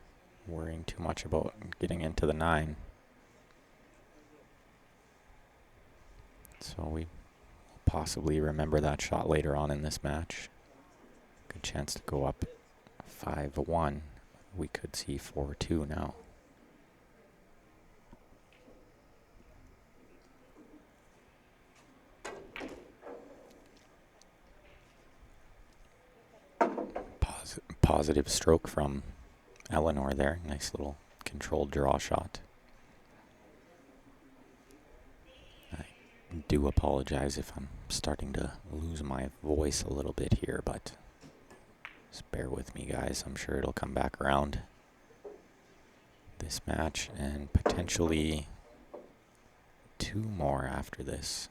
worrying too much about getting into the 9. So we will possibly remember that shot later on in this match. Good chance to go up 5-1. We could see 4-2 now. Positive stroke from Eleanor there. Nice little controlled draw shot. I do apologize if I'm starting to lose my voice a little bit here, but just bear with me, guys. I'm sure it'll come back around this match and potentially 2 more after this.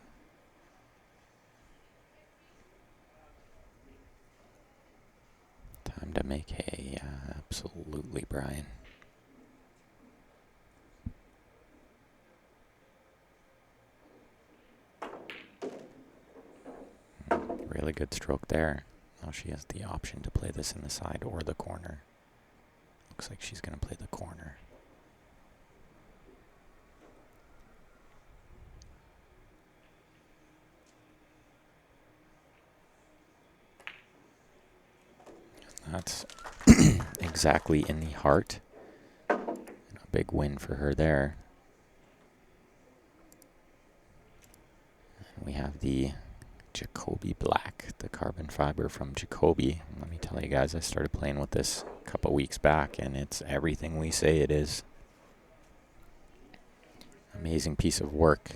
Time to make hay. Absolutely, Brian. Really good stroke there. Now she has the option to play this in the side or the corner. Looks like she's going to play the corner. That's exactly in the heart. A big win for her there. And we have the Jacoby Black, the carbon fiber from Jacoby. And let me tell you guys, I started playing with this a couple weeks back, and it's everything we say it is. Amazing piece of work.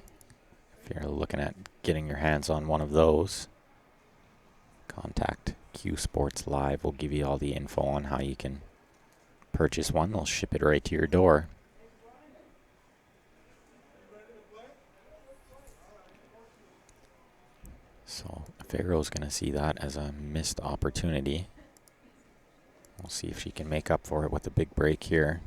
If you're looking at getting your hands on one of those, contact Q Sports Live. We'll give you all the info on how you can purchase one. They'll ship it right to your door. So Vero's going to see that as a missed opportunity. We'll see if she can make up for it with a big break here.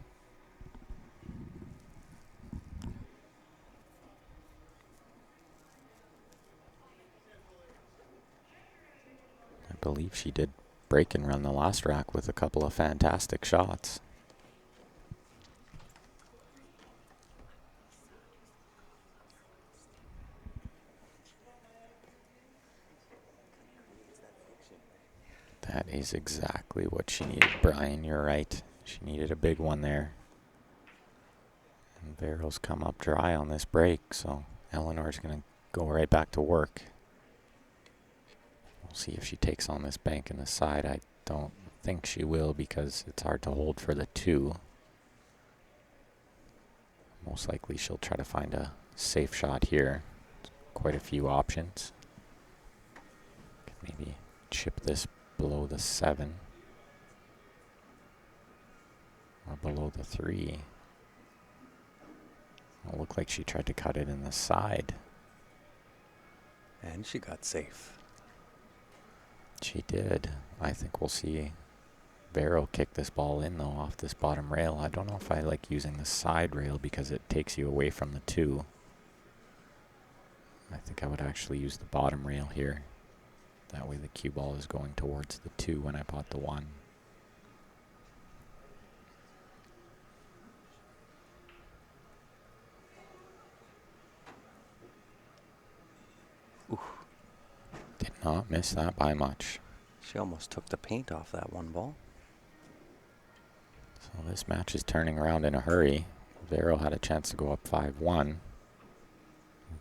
I believe she did break and run the last rack with a couple of fantastic shots. That is exactly what she needed, Brian. You're right. She needed a big one there. And Vero's come up dry on this break, so Eleanor's going to go right back to work. We'll see if she takes on this bank in the side. I don't think she will because it's hard to hold for the 2. Most likely she'll try to find a safe shot here. Quite a few options. Maybe chip this below the 7. Or below the 3. It'll look like she tried to cut it in the side. And she got safe. She did. I think we'll see Vero kick this ball in, though, off this bottom rail. I don't know if I like using the side rail because it takes you away from the 2. I think I would actually use the bottom rail here. That way the cue ball is going towards the 2 when I pot the 1. Ooh. Did not miss that by much. She almost took the paint off that one ball. So this match is turning around in a hurry. Vero had a chance to go up 5-1.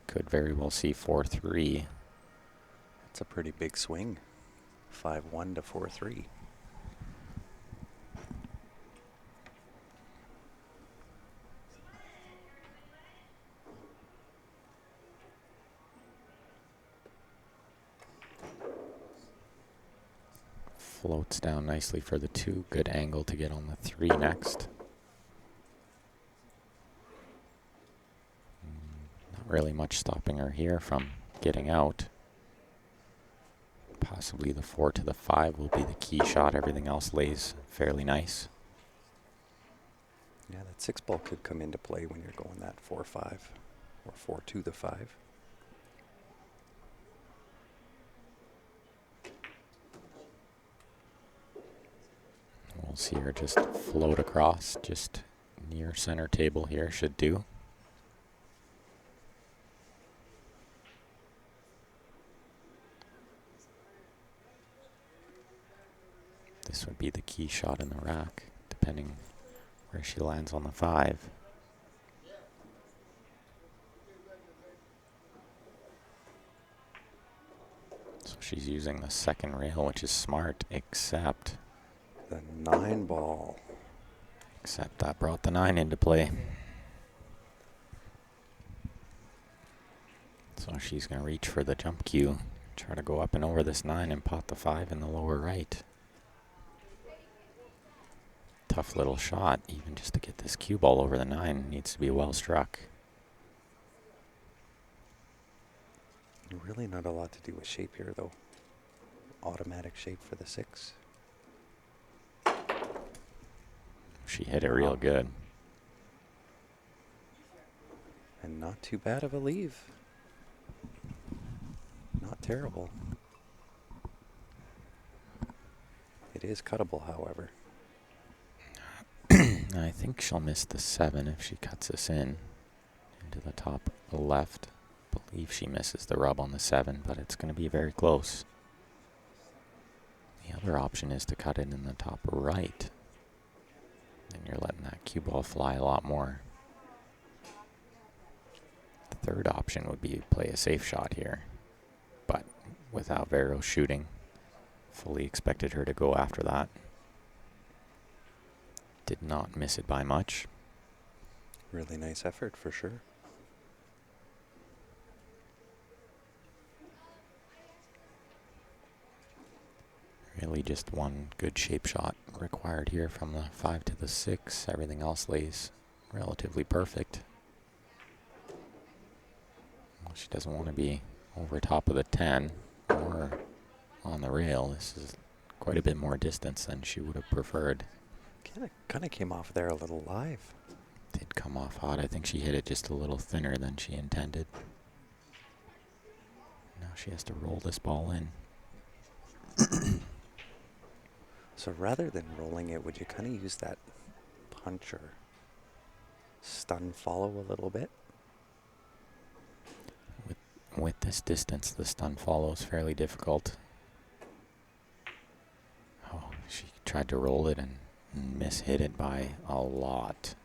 Could very well see 4-3. That's a pretty big swing. 5-1 to 4-3. Floats down nicely for the 2. Good angle to get on the 3 next. Not really much stopping her here from getting out. Possibly the 4 to the 5 will be the key shot. Everything else lays fairly nice. Yeah, that 6 ball could come into play when you're going that 4-5 or 4 to the 5. We'll see her just float across, just near center table here, should do. This would be the key shot in the rack, depending where she lands on the 5. So she's using the second rail, which is smart, except The 9 ball. that brought the 9 into play. So she's going to reach for the jump cue, try to go up and over this 9 and pot the 5 in the lower right. Tough little shot, even just to get this cue ball over the 9, needs to be well struck. Really not a lot to do with shape here, though. Automatic shape for the 6. She hit it real good. And not too bad of a leave. Not terrible. It is cuttable, however. I think she'll miss the 7 if she cuts this in into the top left. I believe she misses the rub on the 7, but it's going to be very close. The other option is to cut it in the top right. Then you're letting that cue ball fly a lot more. The third option would be play a safe shot here, but without Vero shooting. Fully expected her to go after that. Did not miss it by much. Really nice effort for sure. Really just one good shape shot required here from the 5 to the 6. Everything else lays relatively perfect. Well, she doesn't want to be over top of the 10 or on the rail. This is quite a bit more distance than she would have preferred. Kind of came off there a little live. Did come off hot. I think she hit it just a little thinner than she intended. Now she has to roll this ball in. So rather than rolling it, would you kind of use that punch or stun follow a little bit? With this distance, the stun follow is fairly difficult. Oh, she tried to roll it and mishit it by a lot.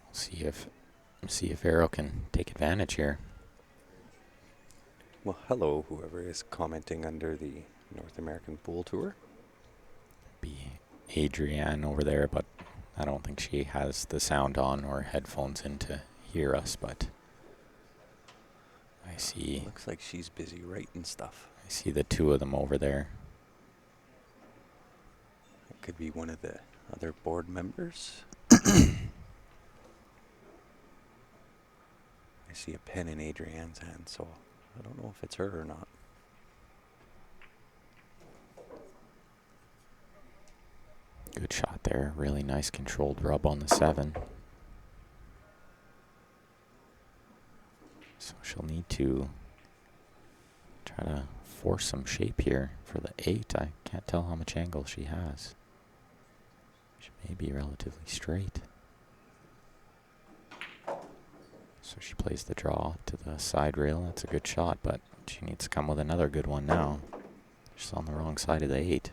We'll see if Vero can take advantage here. Well, hello, whoever is commenting under the North American Pool Tour. Be Adrienne over there, but I don't think she has the sound on or headphones in to hear us, but I see. Looks like she's busy writing stuff. I see the 2 of them over there. It could be one of the other board members. I see a pen in Adrienne's hand, so I don't know if it's her or not. Good shot there. Really nice controlled rub on the 7. So she'll need to try to force some shape here for the 8. I can't tell how much angle she has. She may be relatively straight. So she plays the draw to the side rail. That's a good shot, but she needs to come with another good one now. She's on the wrong side of the 8.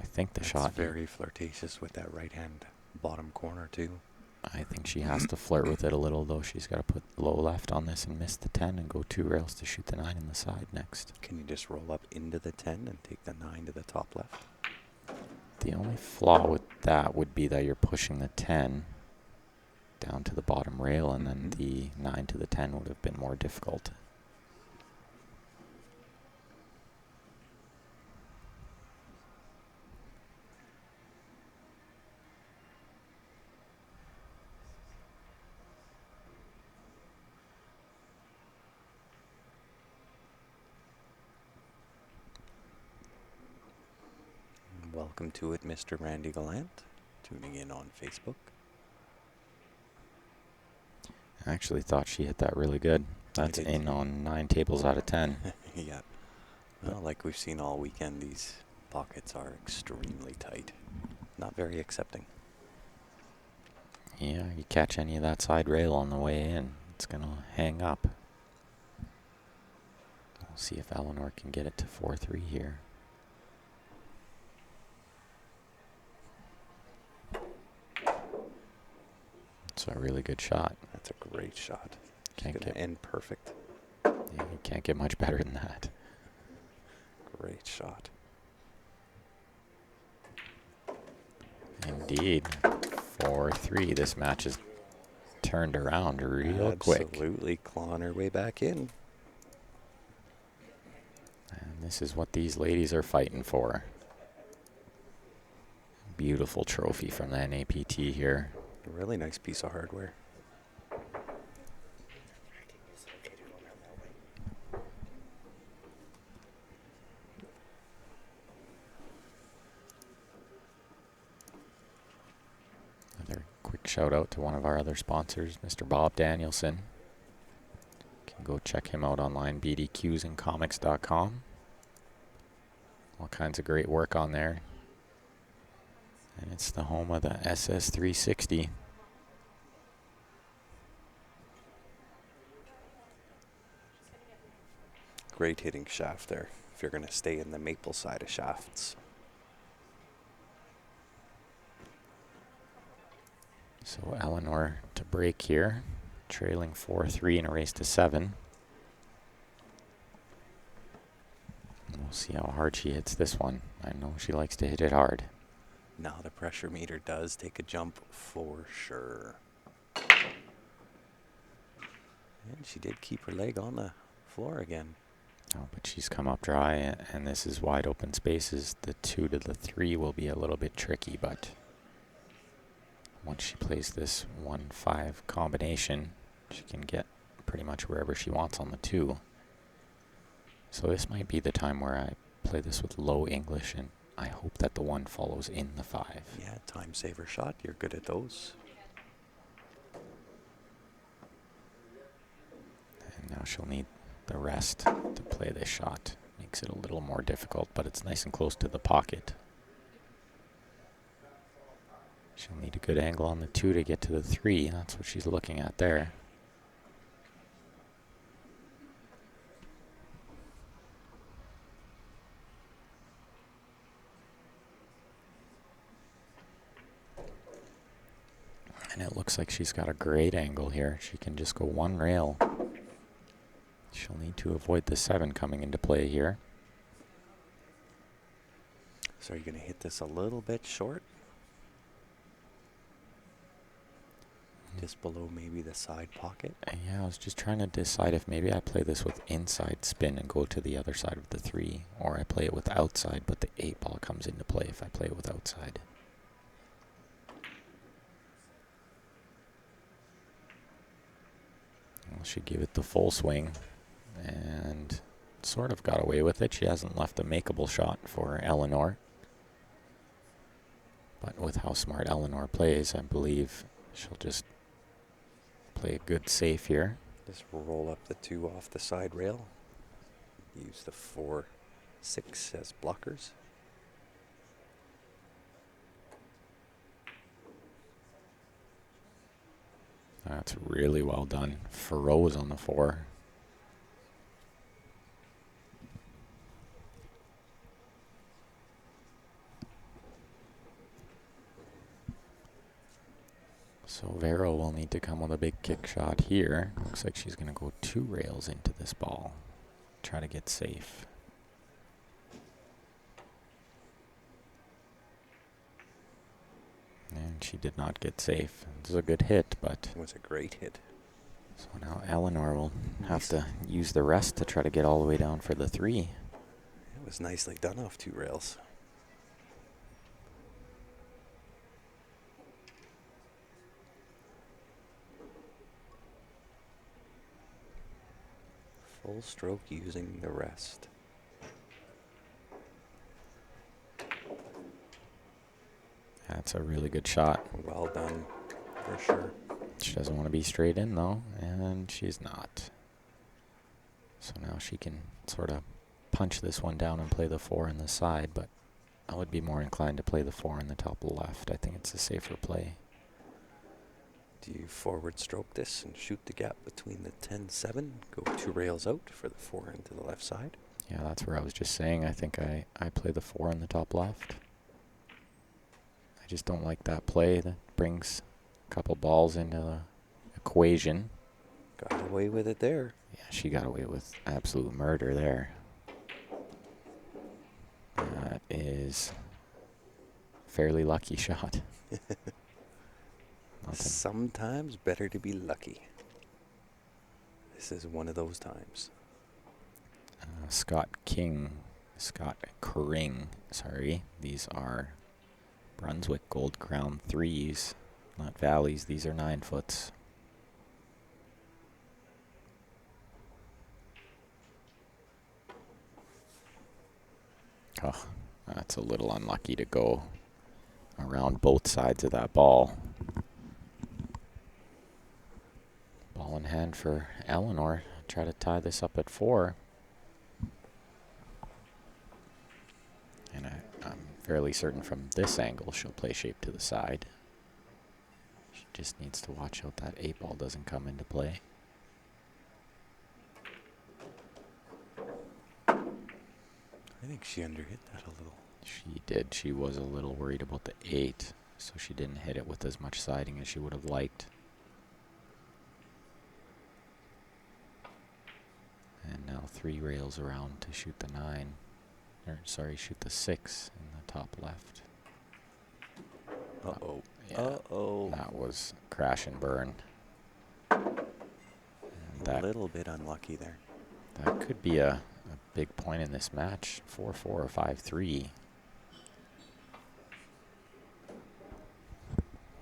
I think the shot... very flirtatious with that right hand bottom corner too. I think she has to flirt with it a little, though. She's got to put low left on this and miss the 10 and go 2 rails to shoot the 9 in the side next. Can you just roll up into the 10 and take the 9 to the top left? The only flaw with that would be that you're pushing the 10 down to the bottom rail, and then the 9 to the 10 would have been more difficult. Welcome to it, Mr. Randy Gallant, tuning in on Facebook. I actually thought she hit that really good. That's in on 9 tables out of 10. Yeah. Well, like we've seen all weekend, these pockets are extremely tight. Not very accepting. Yeah, you catch any of that side rail on the way in, it's going to hang up. We'll see if Eleanor can get it to 4-3 here. It's a really good shot. That's a great shot. Can't get end perfect. Yeah, you can't get much better than that. Great shot. Indeed. 4-3. This match is turned around real quick. Absolutely clawing her way back in. And this is what these ladies are fighting for. Beautiful trophy from the NAPT here. A really nice piece of hardware. Another quick shout out to one of our other sponsors, Mr. Bob Danielson. You can go check him out online, bdqsandcomics.com. All kinds of great work on there. And it's the home of the SS360. Great hitting shaft there, if you're going to stay in the maple side of shafts. So Eleanor to break here, trailing 4-3 in a race to 7. And we'll see how hard she hits this one. I know she likes to hit it hard. Now the pressure meter does take a jump for sure. And she did keep her leg on the floor again. Oh, but she's come up dry, and this is wide open spaces. The 2 to the 3 will be a little bit tricky, but once she plays this 1-5 combination, she can get pretty much wherever she wants on the 2. So this might be the time where I play this with low English, and I hope that the 1 follows in the 5. Yeah, time saver shot. You're good at those. And now she'll need the rest to play this shot. Makes it a little more difficult, but it's nice and close to the pocket. She'll need a good angle on the 2 to get to the 3. That's what she's looking at there. And it looks like she's got a great angle here. She can just go 1 rail. She'll need to avoid the 7 coming into play here. So are you going to hit this a little bit short? Just below maybe the side pocket? Yeah, I was just trying to decide if maybe I play this with inside spin and go to the other side of the 3, or I play it with outside, but the 8 ball comes into play if I play it with outside. She gave it the full swing and sort of got away with it. She hasn't left a makeable shot for Eleanor. But with how smart Eleanor plays, I believe she'll just play a good safe here. Just roll up the 2 off the side rail. Use the 4, 6 as blockers. That's really well done. Froze on the 4. So Vero will need to come with a big kick shot here. Looks like she's going to go 2 rails into this ball. Try to get safe. And she did not get safe. It was a good hit, but... It was a great hit. So now Eleanor will have to use the rest to try to get all the way down for the 3. It was nicely done off 2 rails. Full stroke using the rest. That's a really good shot. Well done, for sure. She doesn't want to be straight in, though, and she's not. So now she can sort of punch this one down and play the 4 in the side, but I would be more inclined to play the 4 in the top left. I think it's a safer play. Do you forward stroke this and shoot the gap between the 10-7, go 2 rails out for the 4 into the left side? Yeah, that's where I was just saying. I think I play the 4 in the top left. I just don't like that play. That brings a couple balls into the equation. Got away with it there. Yeah, she got away with absolute murder there. That is a fairly lucky shot. Sometimes better to be lucky. This is one of those times. Scott Kring, sorry. These are Brunswick Gold Crown 3s, not Valleys. These are 9-foots. Oh, that's a little unlucky to go around both sides of that ball. Ball in hand for Eleanor. Try to tie this up at 4. And I'm fairly certain from this angle she'll play shape to the side. She just needs to watch out that 8 ball doesn't come into play. I think she underhit that a little. She did. She was a little worried about the 8, so she didn't hit it with as much siding as she would have liked. And now 3 rails around to shoot the 9. Or, sorry, shoot the 6 in the top left. Uh-oh. Yeah, Uh-oh. that was crash and burn. And A little bit unlucky there. that could be a big point in this match. 4-4 or 5-3.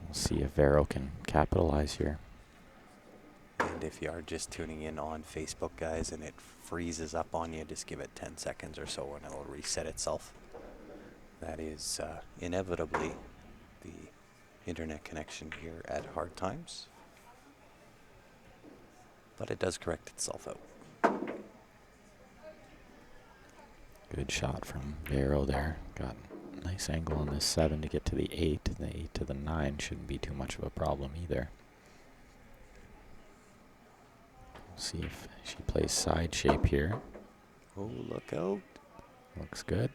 We'll see if Vero can capitalize here. And if you are just tuning in on Facebook, guys, and it freezes up on you, just give it 10 seconds or so and it'll reset itself. That is inevitably the internet connection here at Hard Times. But it does correct itself out. Good shot from Vero there. Got a nice angle on this 7 to get to the 8. The 8 to the 9 shouldn't be too much of a problem either. We'll see if she plays side shape here. Oh, look out. Looks good.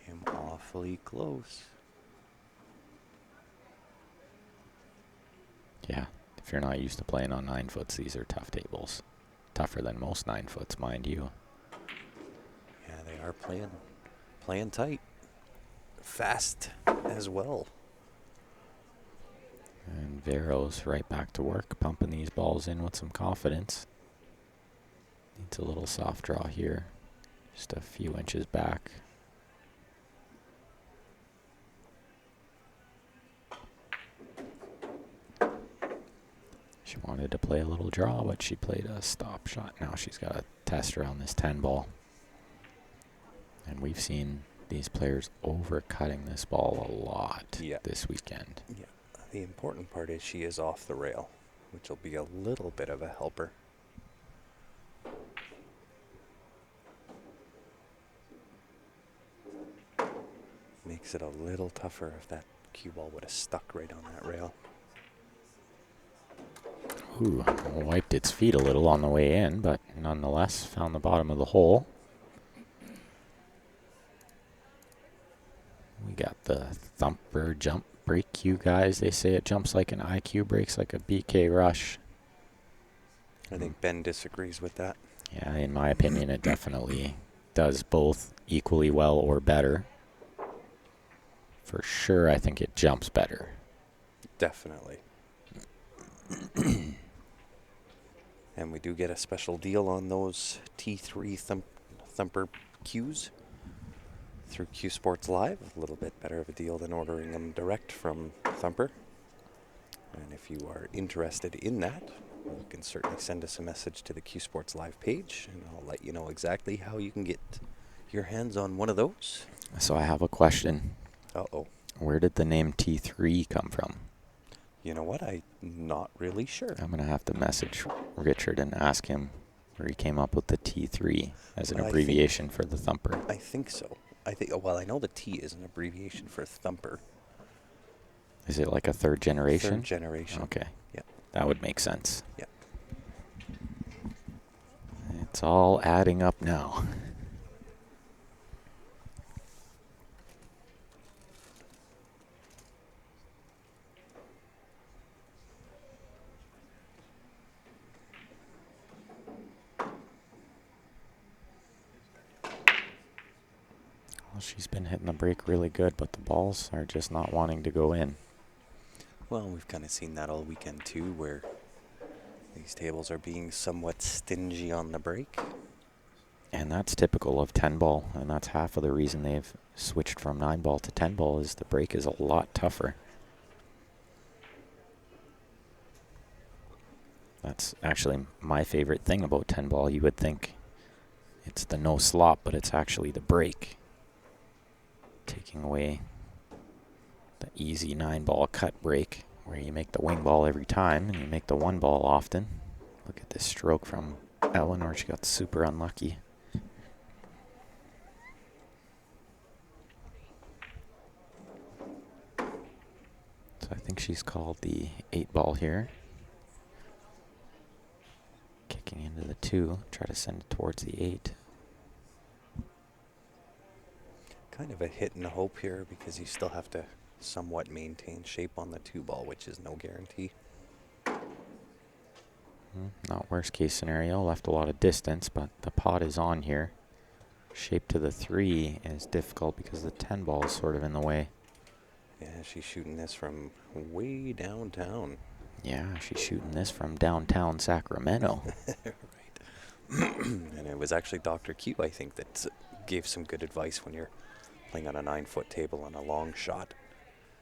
Came awfully close. Yeah, if you're not used to playing on 9-foots, these are tough tables. Tougher than most 9-foots, mind you. Yeah, they are playing tight. Fast as well. And Vero's right back to work, pumping these balls in with some confidence. Needs a little soft draw here. Just a few inches back. She wanted to play a little draw, but she played a stop shot. Now she's got to test around this 10 ball. And we've seen these players overcutting this ball a lot this weekend. Yeah. The important part is she is off the rail, which will be a little bit of a helper. Makes it a little tougher if that cue ball would have stuck right on that rail. Ooh, wiped its feet a little on the way in, but nonetheless found the bottom of the hole. We got the thumper jump break cue, guys. They say it jumps like an IQ, breaks like a BK rush. I think Ben disagrees with that. Yeah, in my opinion, it definitely does both equally well or better. For sure, I think it jumps better. Definitely. And we do get a special deal on those T3 thumper cues through Q Sports Live. A little bit better of a deal than ordering them direct from Thumper. And if you are interested in that, you can certainly send us a message to the Q Sports Live page, and I'll let you know exactly how you can get your hands on one of those. So I have a question. Uh-oh. Where did the name T3 come from? You know what? I'm not really sure. I'm going to have to message Richard and ask him where he came up with the T3 as an abbreviation for the thumper. I think so. Well, I know the T is an abbreviation for thumper. Is it like a third generation? Third generation. Okay. Yeah. That would make sense. Yeah. It's all adding up now. Well, she's been hitting the break really good, but the balls are just not wanting to go in. Well, we've kind of seen that all weekend too, where these tables are being somewhat stingy on the break. And that's typical of 10 ball, and that's half of the reason they've switched from 9 ball to 10 ball is the break is a lot tougher. That's actually my favorite thing about 10 ball. You would think it's the no slop, but it's actually the break. Taking away the easy 9 ball cut break where you make the wing ball every time and you make the 1 ball often. Look at this stroke from Eleanor. She got super unlucky. So I think she's called the 8 ball here. Kicking into the 2, try to send it towards the 8. Kind of a hit and a hope here because you still have to somewhat maintain shape on the 2 ball, which is no guarantee. Not worst case scenario, left a lot of distance, but the pot is on here. Shape to the 3 is difficult because the 10 ball is sort of in the way. Yeah, she's shooting this from way downtown. Yeah, she's shooting this from downtown Sacramento. Right. And it was actually Dr. Q, I think, that gave some good advice when you're playing on a 9-foot table on a long shot.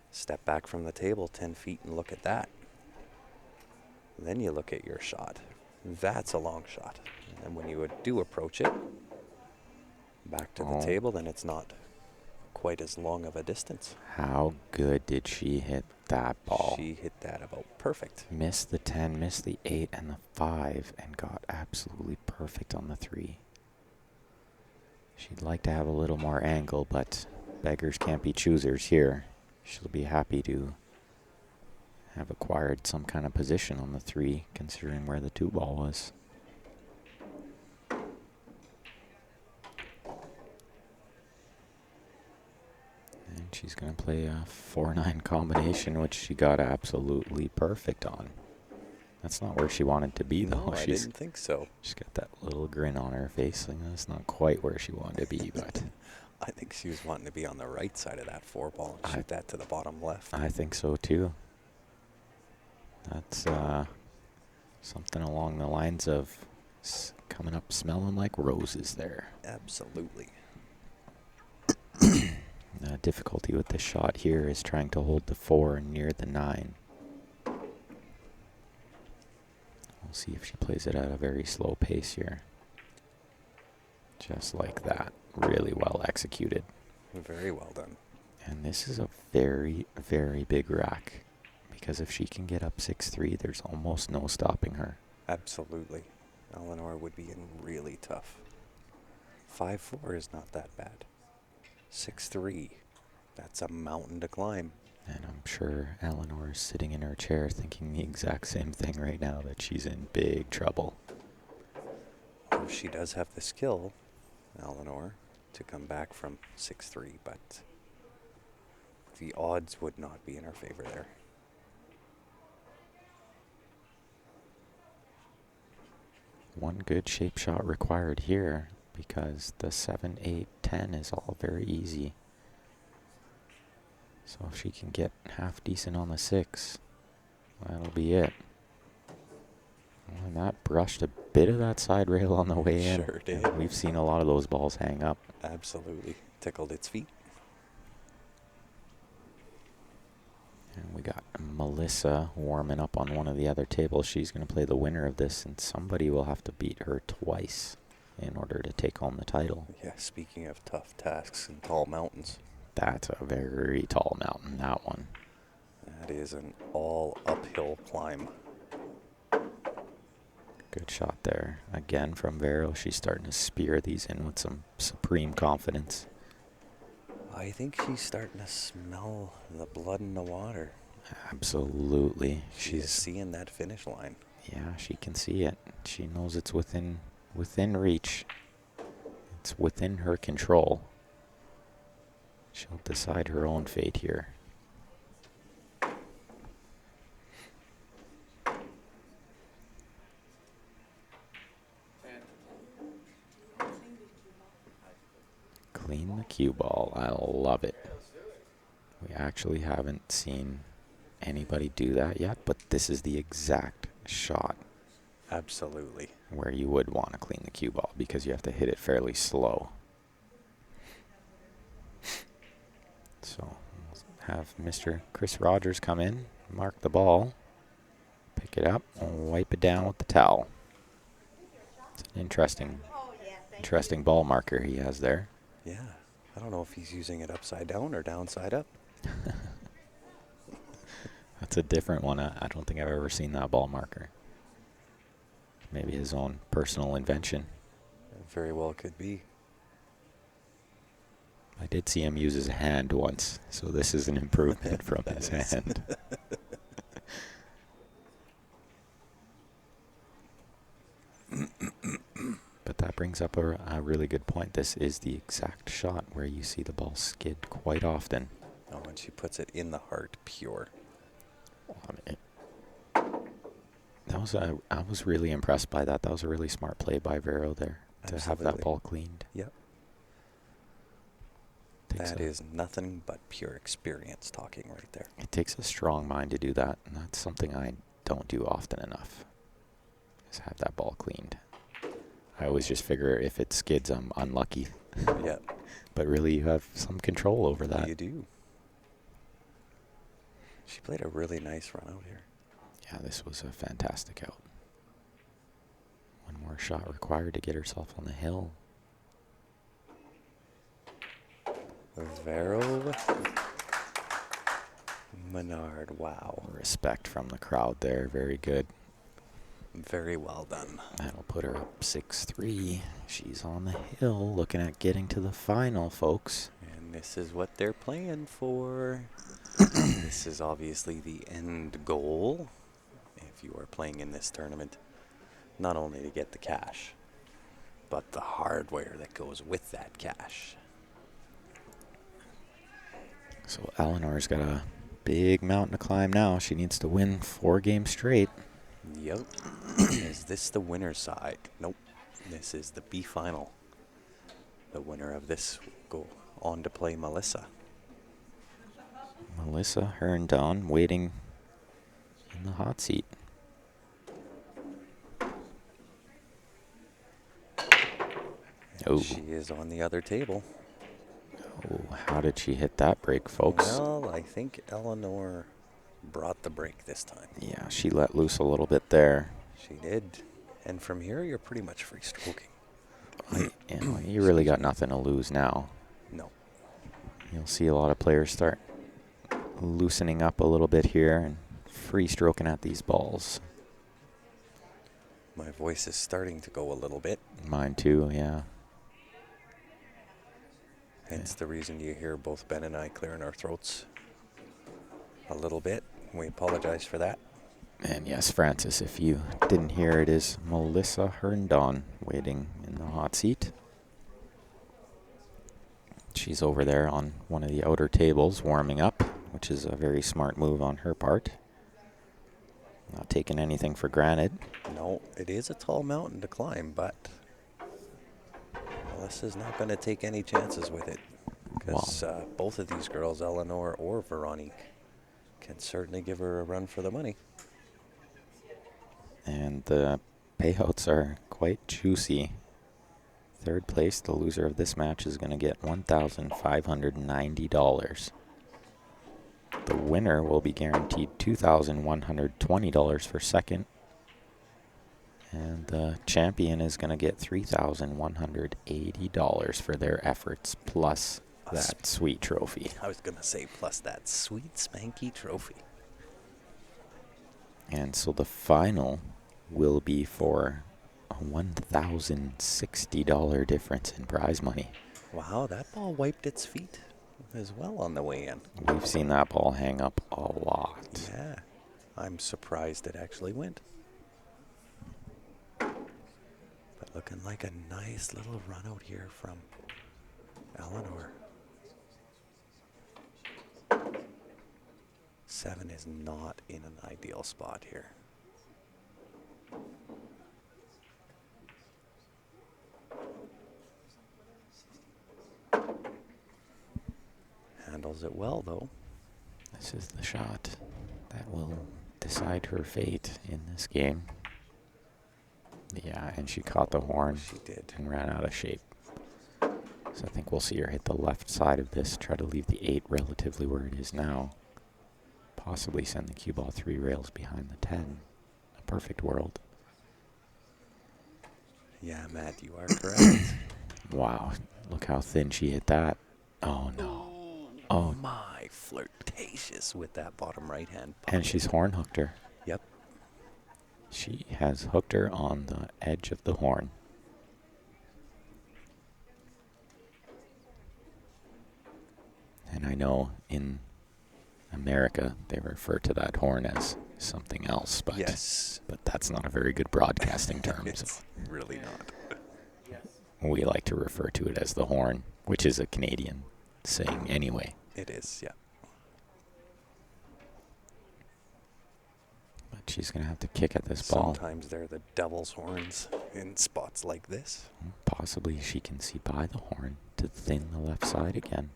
Step back from the table 10 feet and look at that. Then you look at your shot. That's a long shot. And then when you do approach it back to the table, then it's not quite as long of a distance. How good did she hit that ball? She hit that about perfect. Missed the 10, missed the 8 and the 5, and got absolutely perfect on the 3. She'd like to have a little more angle, but beggars can't be choosers here. She'll be happy to have acquired some kind of position on the 3, considering where the 2 ball was. And she's going to play a 4-9 combination, which she got absolutely perfect on. That's not where she wanted to be, though. No, I didn't think so. She's got that little grin on her face. Like, that's not quite where she wanted to be, but I think she was wanting to be on the right side of that 4 ball and shoot that to the bottom left. I think so, too. That's something along the lines of coming up smelling like roses there. Absolutely. Difficulty with this shot here is trying to hold the 4 near the 9. We'll see if she plays it at a very slow pace here. Just like that. Really well executed. Very well done. And this is a very, very big rack. Because if she can get up 6-3, there's almost no stopping her. Absolutely. Eleanor would be in really tough. 5-4 is not that bad. 6-3. That's a mountain to climb. And I'm sure Eleanor is sitting in her chair thinking the exact same thing right now, that she's in big trouble. Well, she does have the skill, Eleanor, to come back from 6-3, but the odds would not be in her favor there. One good shape shot required here, because the 7, 8, 10 is all very easy. So if she can get half decent on the 6, that'll be it. Oh, and that brushed a bit of that side rail on the way in. Sure did. We've seen a lot of those balls hang up. Absolutely. Tickled its feet. And we got Melissa warming up on one of the other tables. She's going to play the winner of this, and somebody will have to beat her twice in order to take home the title. Yeah, speaking of tough tasks and tall mountains. That's a very tall mountain, that one. That is an all uphill climb. Good shot there. Again from Vero. She's starting to spear these in with some supreme confidence. I think she's starting to smell the blood in the water. Absolutely. She's seeing that finish line. Yeah, she can see it. She knows it's within reach. It's within her control. She'll decide her own fate here. Clean the cue ball. I love it. We actually haven't seen anybody do that yet, but this is the exact shot Absolutely. where you would want to clean the cue ball, because you have to hit it fairly slow. So we'll have Mr. Chris Rogers come in, mark the ball, pick it up, and wipe it down with the towel. It's an interesting ball marker he has there. Yeah. I don't know if he's using it upside down or downside up. That's a different one. I don't think I've ever seen that ball marker. Maybe his own personal invention. It very well could be. I did see him use his hand once, so this is an improvement from his hand. But that brings up a really good point. This is the exact shot where you see the ball skid quite often. Oh, and she puts it in the heart, pure. I was really impressed by that. That was a really smart play by Vero there to have that Absolutely. ball cleaned. Yep. Takes That is nothing but pure experience talking right there. It takes a strong mind to do that, and that's something I don't do often enough, is have that ball cleaned. I always just figure if it skids, I'm unlucky. Yep. But really, you have some control over that. You do. She played a really nice run out here. Yeah, this was a fantastic out. One more shot required to get herself on the hill. Vero Menard, wow. Respect from the crowd there, very good. Very well done. That'll put her up 6-3. She's on the hill looking at getting to the final, folks. And this is what they're playing for. This is obviously the end goal if you are playing in this tournament. Not only to get the cash, but the hardware that goes with that cash. So Eleanor's got a big mountain to climb now. She needs to win 4 games straight. Yep. Is this the winner's side? Nope. This is the B final. The winner of this will go on to play Melissa. Melissa Herndon waiting in the hot seat. Oh. She is on the other table. Oh, how did she hit that break, folks? Well, I think Eleanor brought the break this time. Yeah, she let loose a little bit there. She did. And from here, you're pretty much free stroking. You really got Excuse me. nothing to lose now. No. You'll see a lot of players start loosening up a little bit here and free stroking at these balls. My voice is starting to go a little bit. Mine too, yeah. Hence the reason you hear both Ben and I clearing our throats a little bit. We apologize for that. And yes, Francis, if you didn't hear, it is Melissa Herndon waiting in the hot seat. She's over there on one of the outer tables warming up, which is a very smart move on her part. Not taking anything for granted. No, it is a tall mountain to climb, but Melissa's not going to take any chances with it. Because both of these girls, Eleanor or Veronique, can certainly give her a run for the money. And the payouts are quite juicy. Third place, the loser of this match, is going to get $1,590. The winner will be guaranteed $2,120 for second. And the champion is going to get $3,180 for their efforts, plus that sweet trophy. I was going to say, plus that sweet spanky trophy. And so the final will be for a $1,060 difference in prize money. Wow, that ball wiped its feet as well on the way in. We've seen that ball hang up a lot. Yeah, I'm surprised it actually went. But looking like a nice little run out here from Eleanor. 7 is not in an ideal spot here. Handles it well, though. This is the shot that will decide her fate in this game. Yeah, and she caught the horn. She did. And ran out of shape. So I think we'll see her hit the left side of this, try to leave the 8 relatively where it is now. Possibly send the cue ball 3 rails behind the 10. A perfect world. Yeah, Matt, you are correct. Wow, look how thin she hit that. Oh no. Oh, My, flirtatious with that bottom right hand. and she's horn hooked her. Yep. She has hooked her on the edge of the horn. And I know in America they refer to that horn as something else, but Yes. but that's not a very good broadcasting term. So It's really not. we like to refer to it as the horn, which is a Canadian saying anyway. It is, yeah. But she's going to have to kick at this ball. Sometimes they're the devil's horns in spots like this. Possibly she can see by the horn to thin the left side again.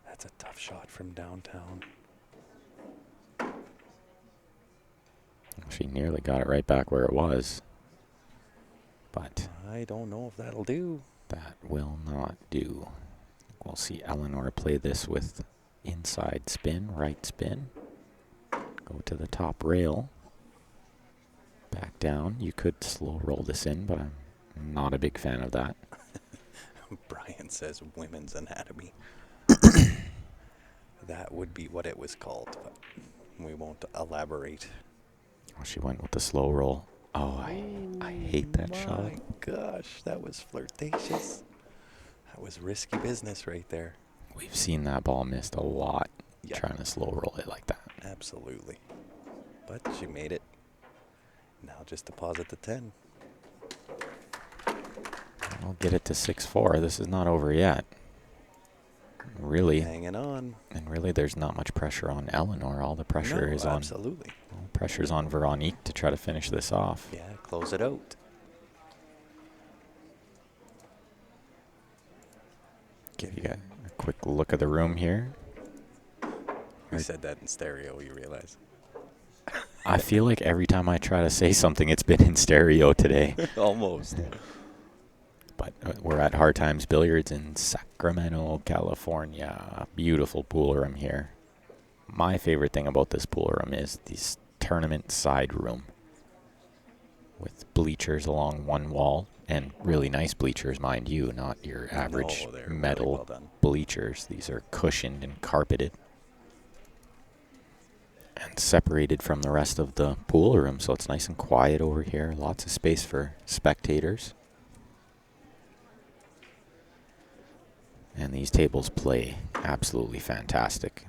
That's a tough shot from downtown. She nearly got it right back where it was. But I don't know if that'll do. that will not do. We'll see Eleanor play this with inside spin, right spin. Go to the top rail. Back down. You could slow roll this in, but I'm not a big fan of that. Brian says women's anatomy. That would be what it was called, but we won't elaborate. Oh, she went with the slow roll. Oh, I hate that shot. My gosh, that was flirtatious. That was risky business right there. We've seen that ball missed a lot Yeah. trying to slow roll it like that. Absolutely. But she made it. Now just deposit the 10. We'll get it to 6-4. This is not over yet. Really, Hanging on. and really there's not much pressure on Eleanor. All the pressure No, is on absolutely. all the pressure's on Veronique to try to finish this off. Yeah, close it out. Give you a quick look at the room here. We said that in stereo, you realize. I feel like every time I try to say something, it's been in stereo today. Almost. But we're at Hard Times Billiards in Sacramento, California. Beautiful pool room here. my favorite thing about this pool room is this tournament side room with bleachers along one wall, and really nice bleachers, mind you, not your average No, they're metal really well done. bleachers. These are cushioned and carpeted and separated from the rest of the pool room, so it's nice and quiet over here. Lots of space for spectators. And these tables play absolutely fantastic.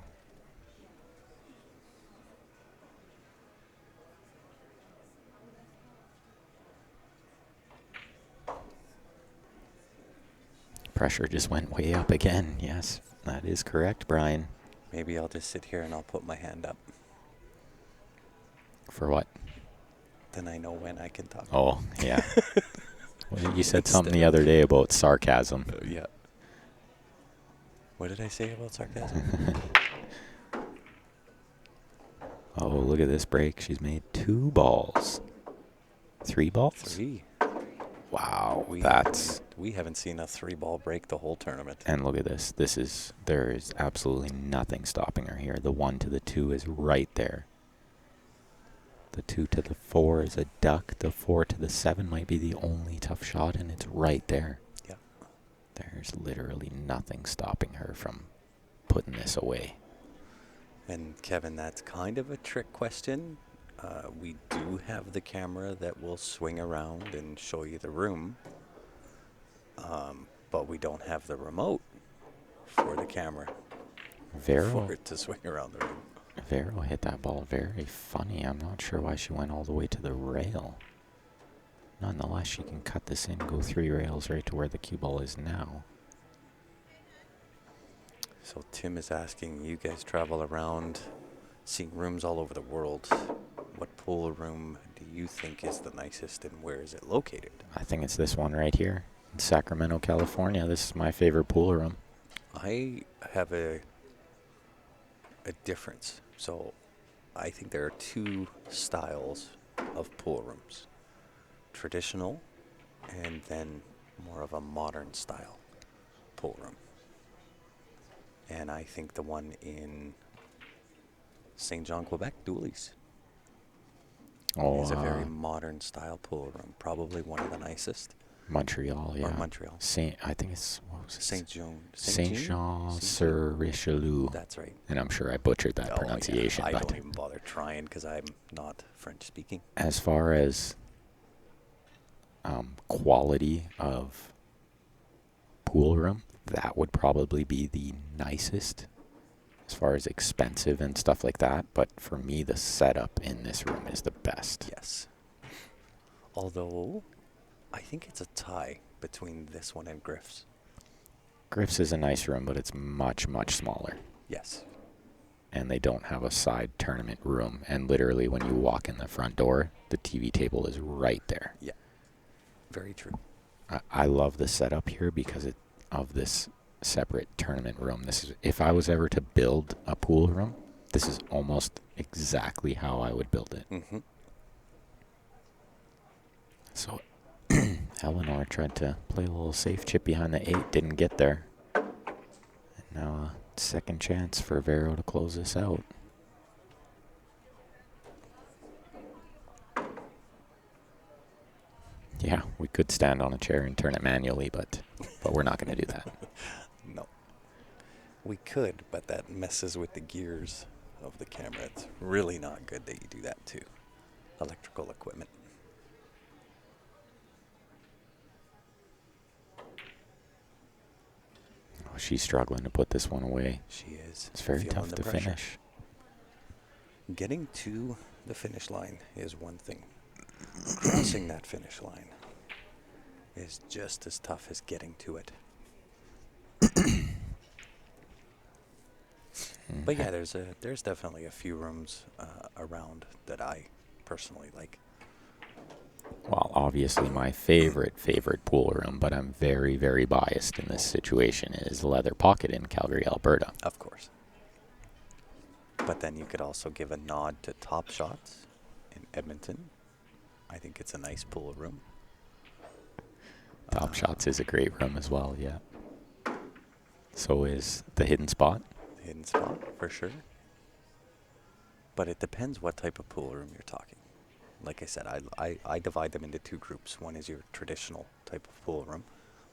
Pressure just went way up again. Yes, that is correct, Brian. Maybe I'll just sit here and I'll put my hand up. For what? Then I know when I can talk. Oh, yeah. Well, you said something the Instead other day about sarcasm. Yeah. What did I say about sarcasm? Oh, look at this break. She's made 2 balls. 3 balls? 3. Wow, We haven't seen a 3-ball break the whole tournament. And look at this. There is absolutely nothing stopping her here. The 1 to the 2 is right there. The 2 to the 4 is a duck. The 4 to the 7 might be the only tough shot, and it's right there. Yeah. There's literally nothing stopping her from putting this away. And Kevin, that's kind of a trick question. We do have the camera that will swing around and show you the room, but we don't have the remote for the camera for it to swing around the room. Vero hit that ball very funny. I'm not sure why she went all the way to the rail. Nonetheless, she can cut this in, go 3 rails right to where the cue ball is now. So Tim is asking, you guys travel around seeing rooms all over the world. What pool room do you think is the nicest, and where is it located? I think it's this one right here in Sacramento, California. This is my favorite pool room. I have a difference. So I think there are 2 styles of pool rooms. Traditional, and then more of a modern style pool room. And I think the one in St. John, Quebec, Dooley's, is a very modern style pool room. Probably one of the nicest. Montreal, yeah. Or Montreal. I think it's, what was it? St. John. Saint Jean sur Richelieu. That's right. And I'm sure I butchered that pronunciation. Yeah. I but don't even bother trying because I'm not French speaking. as far as quality of pool room, that would probably be the nicest as far as expensive and stuff like that. But for me, the setup in this room is the best. Yes. Although, I think it's a tie between this one and Griff's. Griff's is a nice room, but it's much, much smaller. Yes. And they don't have a side tournament room. And literally, when you walk in the front door, the TV table is right there. Yeah. Very true. I love the setup here because of this separate tournament room. This is, if I was ever to build a pool room, this is almost exactly how I would build it. Mm-hmm. So Eleanor tried to play a little safe chip behind the 8, didn't get there. And now a second chance for Vero to close this out. Yeah, we could stand on a chair and turn it manually, but we're not going to do that. No. We could, but that messes with the gears of the camera. It's really not good that you do that to electrical equipment. Oh, she's struggling to put this one away. She is. It's very feeling tough the to pressure. finish. Getting to the finish line is one thing. Crossing that finish line is just as tough as getting to it. But yeah, there's definitely a few rooms around that I personally like. Well, obviously my favorite pool room, but I'm very, very biased in this situation, is Leather Pocket in Calgary, Alberta. Of course. But then you could also give a nod to Top Shots in Edmonton. I think it's a nice pool room. Top Shots is a great room as well, yeah. So is the Hidden Spot. Hidden Spot, for sure. But it depends what type of pool room you're talking. Like I said, I divide them into two groups. One is your traditional type of pool room,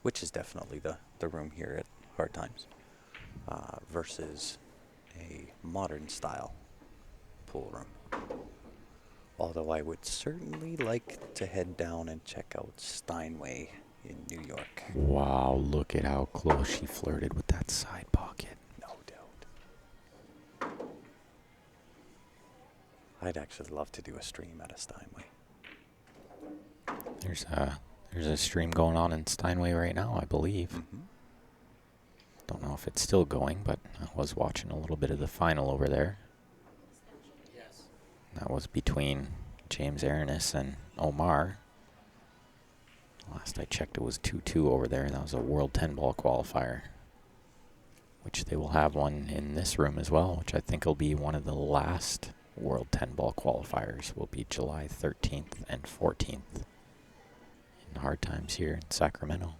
which is definitely the room here at Hard Times, versus a modern style pool room. Although I would certainly like to head down and check out Steinway in New York. Wow, look at how close she flirted with that side pocket. No doubt. I'd actually love to do a stream at a Steinway. There's a stream going on in Steinway right now, I believe. Mm-hmm. Don't know if it's still going, but I was watching a little bit of the final over there. Yes. That was between James Aranis and Omar. Last I checked, it was 2-2 over there. That was a World 10 ball qualifier, which they will have one in this room as well, which I think will be one of the last World 10 ball qualifiers. Will be July 13th and 14th in Hard Times here in Sacramento.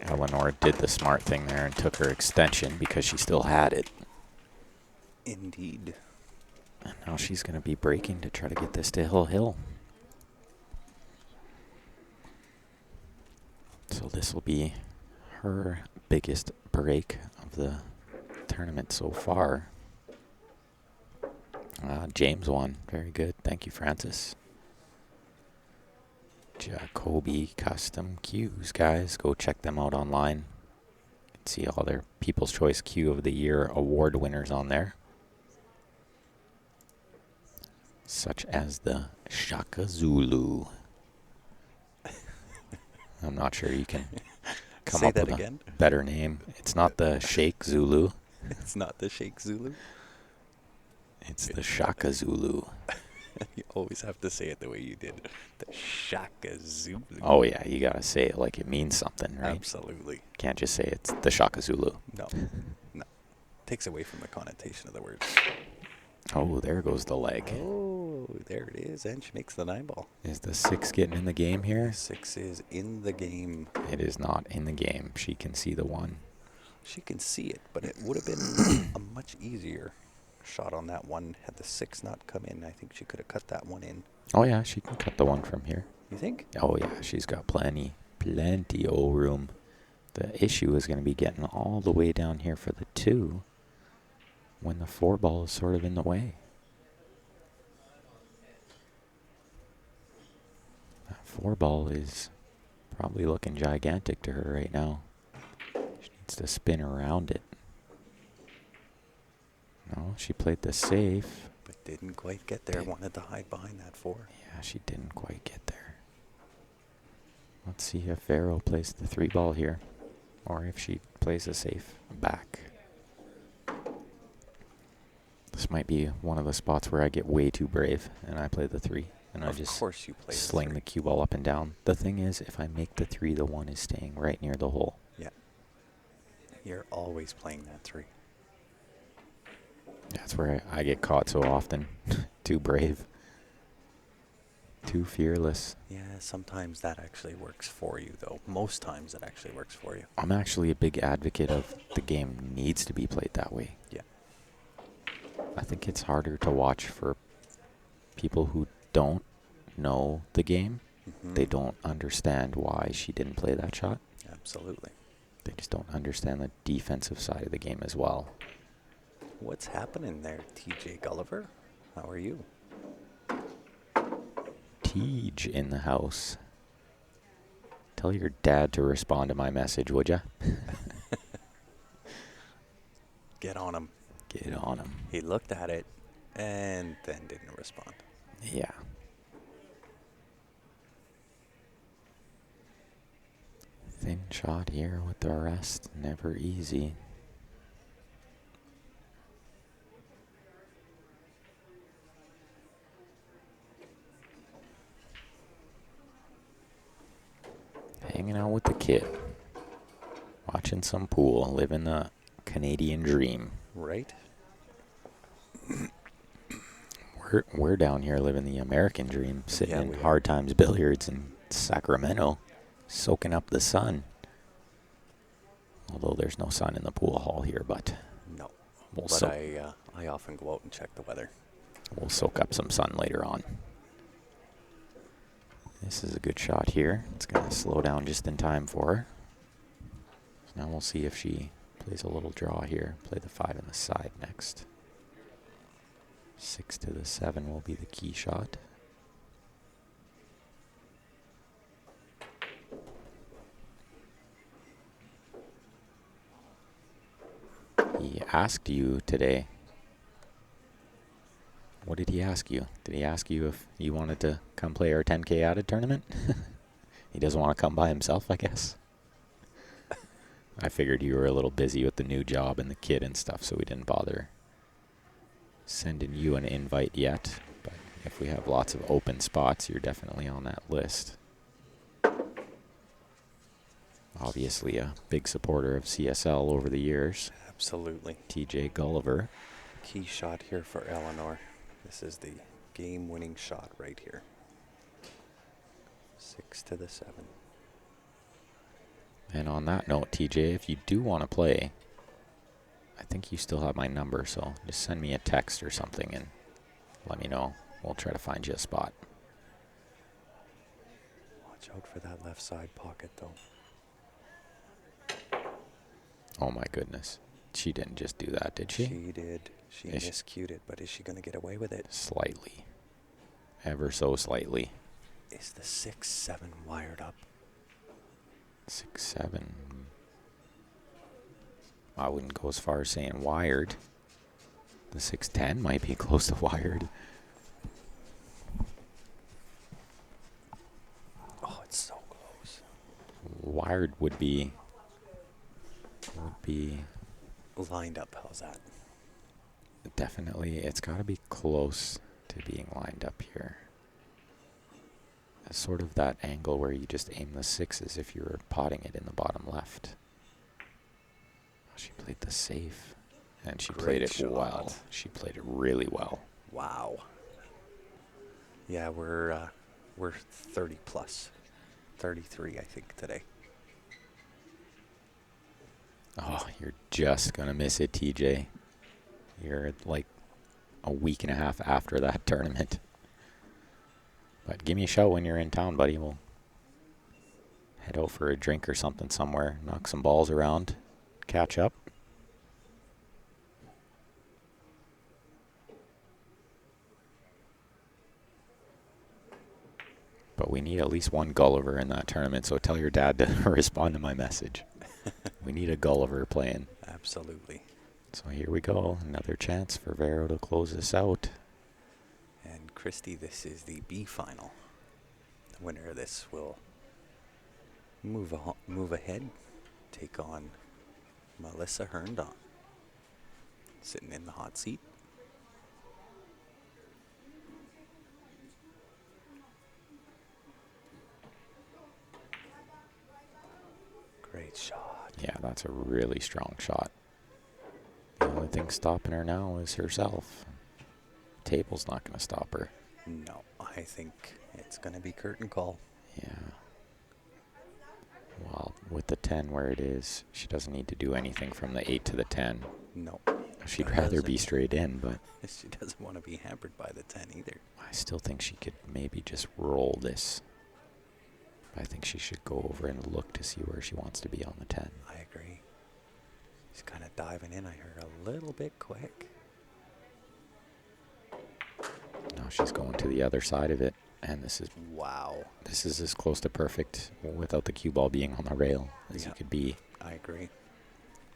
Eleanor did the smart thing there and took her extension because she still had it. Indeed. And now she's going to be breaking to try to get this to Hill. So this will be her biggest break of the tournament so far. James won. Very good. Thank you, Francis. Jacoby Custom Cues, guys. Go check them out online. You can see all their People's Choice Cue of the Year award winners on there. Such as the Shaka Zulu. I'm not sure you can come Say up that with again. a better name. It's not the Sheikh Zulu. It's not the Sheikh Zulu. It's the Shaka Zulu. You always have to say it the way you did. The Shaka Zulu. Oh yeah, you gotta say it like it means something, right? Absolutely. Can't just say it's the Shaka Zulu. No. No. Takes away from the connotation of the word. Oh, there goes the leg. Oh, there it is. And she makes the 9 ball. Is the 6 getting in the game here? 6 is in the game. It is not in the game. She can see the 1. She can see it, but it would have been a much easier shot on that one had the 6 not come in. I think she could have cut that one in. Oh yeah, she can cut the 1 from here. You think? Oh yeah, she's got plenty of room. The issue is going to be getting all the way down here for the 2 when the 4 ball is sort of in the way. That 4 ball is probably looking gigantic to her right now. She needs to spin around it. No, she played the safe. But didn't quite get there. Wanted to hide behind that 4. Yeah, she didn't quite get there. Let's see if Vero plays the 3 ball here, or if she plays a safe back. This might be one of the spots where I get way too brave and I play the 3, and I just course you play sling the cue ball up and down. The thing is, if I make the 3, the 1 is staying right near the hole. Yeah. You're always playing that 3. That's where I get caught so often. Too brave. Too fearless. Yeah, sometimes that actually works for you, though. Most times it actually works for you. I'm actually a big advocate of the game needs to be played that way. Yeah. I think it's harder to watch for people who don't know the game. Mm-hmm. They don't understand why she didn't play that shot. Absolutely. They just don't understand the defensive side of the game as well. What's happening there, TJ Gulliver? How are you? Tej in the house. Tell your dad to respond to my message, would ya? Get on him. Get on him. He looked at it and then didn't respond. Yeah. Thin shot here with the rest. Never easy. Hanging out with the kid. Watching some pool. Living the Canadian dream. Right? We're down here living the American dream. Sitting Yeah, in we are. Hard Times Billiards in Sacramento. soaking up the sun. Although there's no sun in the pool hall here, but No. we'll But I often go out and check the weather. we'll soak up some sun later on. This is a good shot here. It's going to slow down just in time for her. So now we'll see if she plays a little draw here. Play the 5 in the side next. 6 to the 7 will be the key shot. He asked you today. What did he ask you? Did he ask you if you wanted to come play our 10K added tournament? He doesn't want to come by himself, I guess. I figured you were a little busy with the new job and the kid and stuff, so we didn't bother sending you an invite yet. But if we have lots of open spots, you're definitely on that list. Obviously a big supporter of CSL over the years. Absolutely. TJ Gulliver. Key shot here for Eleanor. This is the game-winning shot right here. 6 to the 7. And on that note, TJ, if you do want to play, I think you still have my number, so just send me a text or something and let me know. We'll try to find you a spot. Watch out for that left side pocket, though. Oh my goodness. She didn't just do that, did she? She did. She miscued it, but is she going to get away with it? Slightly. Ever so slightly. Is the 6-7 wired up? 6-7. I wouldn't go as far as saying wired. The 6-10 might be close to wired. Oh, it's so close. Wired would be lined up. How's that? definitely, it's got to be close to being lined up here. Sort of that angle where you just aim the 6s if you were potting it in the bottom left. She played the safe, and she played it well. She played it really well. Wow. Yeah, we're 30 plus, 33 I think today. Oh, you're just gonna miss it, TJ. You're like a week and a half after that tournament. But give me a shout when you're in town, buddy. We'll head out for a drink or something somewhere, knock some balls around, catch up. But we need at least one Gulliver in that tournament, so tell your dad to respond to my message. We need a Gulliver playing. Absolutely. So here we go. Another chance for Vero to close this out. And Christy, this is the B final. The winner of this will move ahead, take on Melissa Herndon, sitting in the hot seat. Great shot. Yeah, that's a really strong shot. The only thing stopping her now is herself. Table's not going to stop her. No, I think it's going to be curtain call. Yeah. Well, with the 10 where it is, she doesn't need to do anything from the 8 to the 10. No. She'd rather be straight in, but she doesn't want to be hampered by the 10 either. I still think she could maybe just roll this. I think she should go over and look to see where she wants to be on the 10. I agree. She's kind of diving in, I heard, a little bit quick. Now she's going to the other side of it, and this is wow. This is as close to perfect without the cue ball being on the rail as you could be. I agree.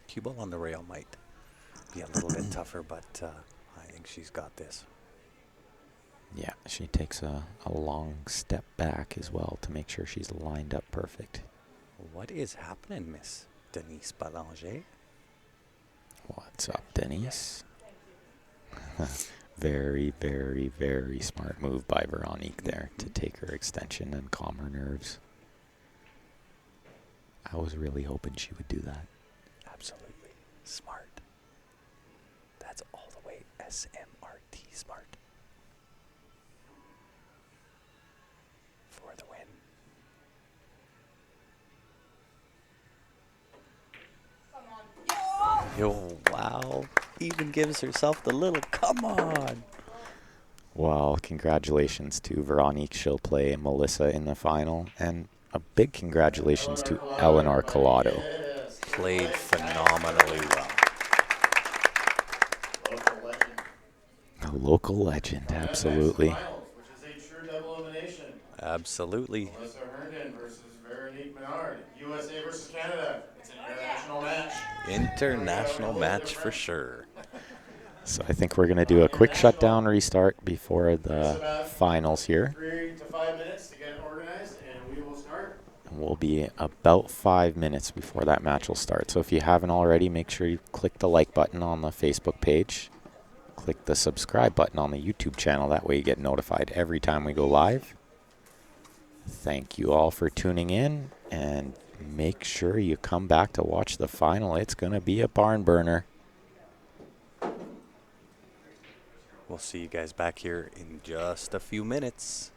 Cue ball on the rail might be a little bit tougher, but I think she's got this. Yeah, she takes a long step back as well to make sure she's lined up perfect. What is happening, Miss Denise Ballanger? What's up, Denise? Very, very, very smart move by Veronique there to take her extension and calm her nerves. I was really hoping she would do that. Absolutely. Smart. That's all the way SMRT smart. For the win. Oh, wow. Even gives herself the little come on. Well, congratulations to Veronique Chilplay and Melissa in the final, and a big congratulations to Eleanor Collado. Yes. Played phenomenally well. Local legend. A local legend, Coming up next, absolutely. the finals, which is a true double elimination. Absolutely. Melissa Herndon versus Veronique Menard. USA versus Canada. It's an international match. International match for sure. So I think we're going to do a quick International. shutdown restart before Give us the about finals here. 3 to 5 minutes to get it organized, and we will start. And we'll be about 5 minutes before that match will start. So if you haven't already, make sure you click the like button on the Facebook page. Click the subscribe button on the YouTube channel. That way you get notified every time we go live. Thank you all for tuning in, and make sure you come back to watch the final. It's going to be a barn burner. We'll see you guys back here in just a few minutes.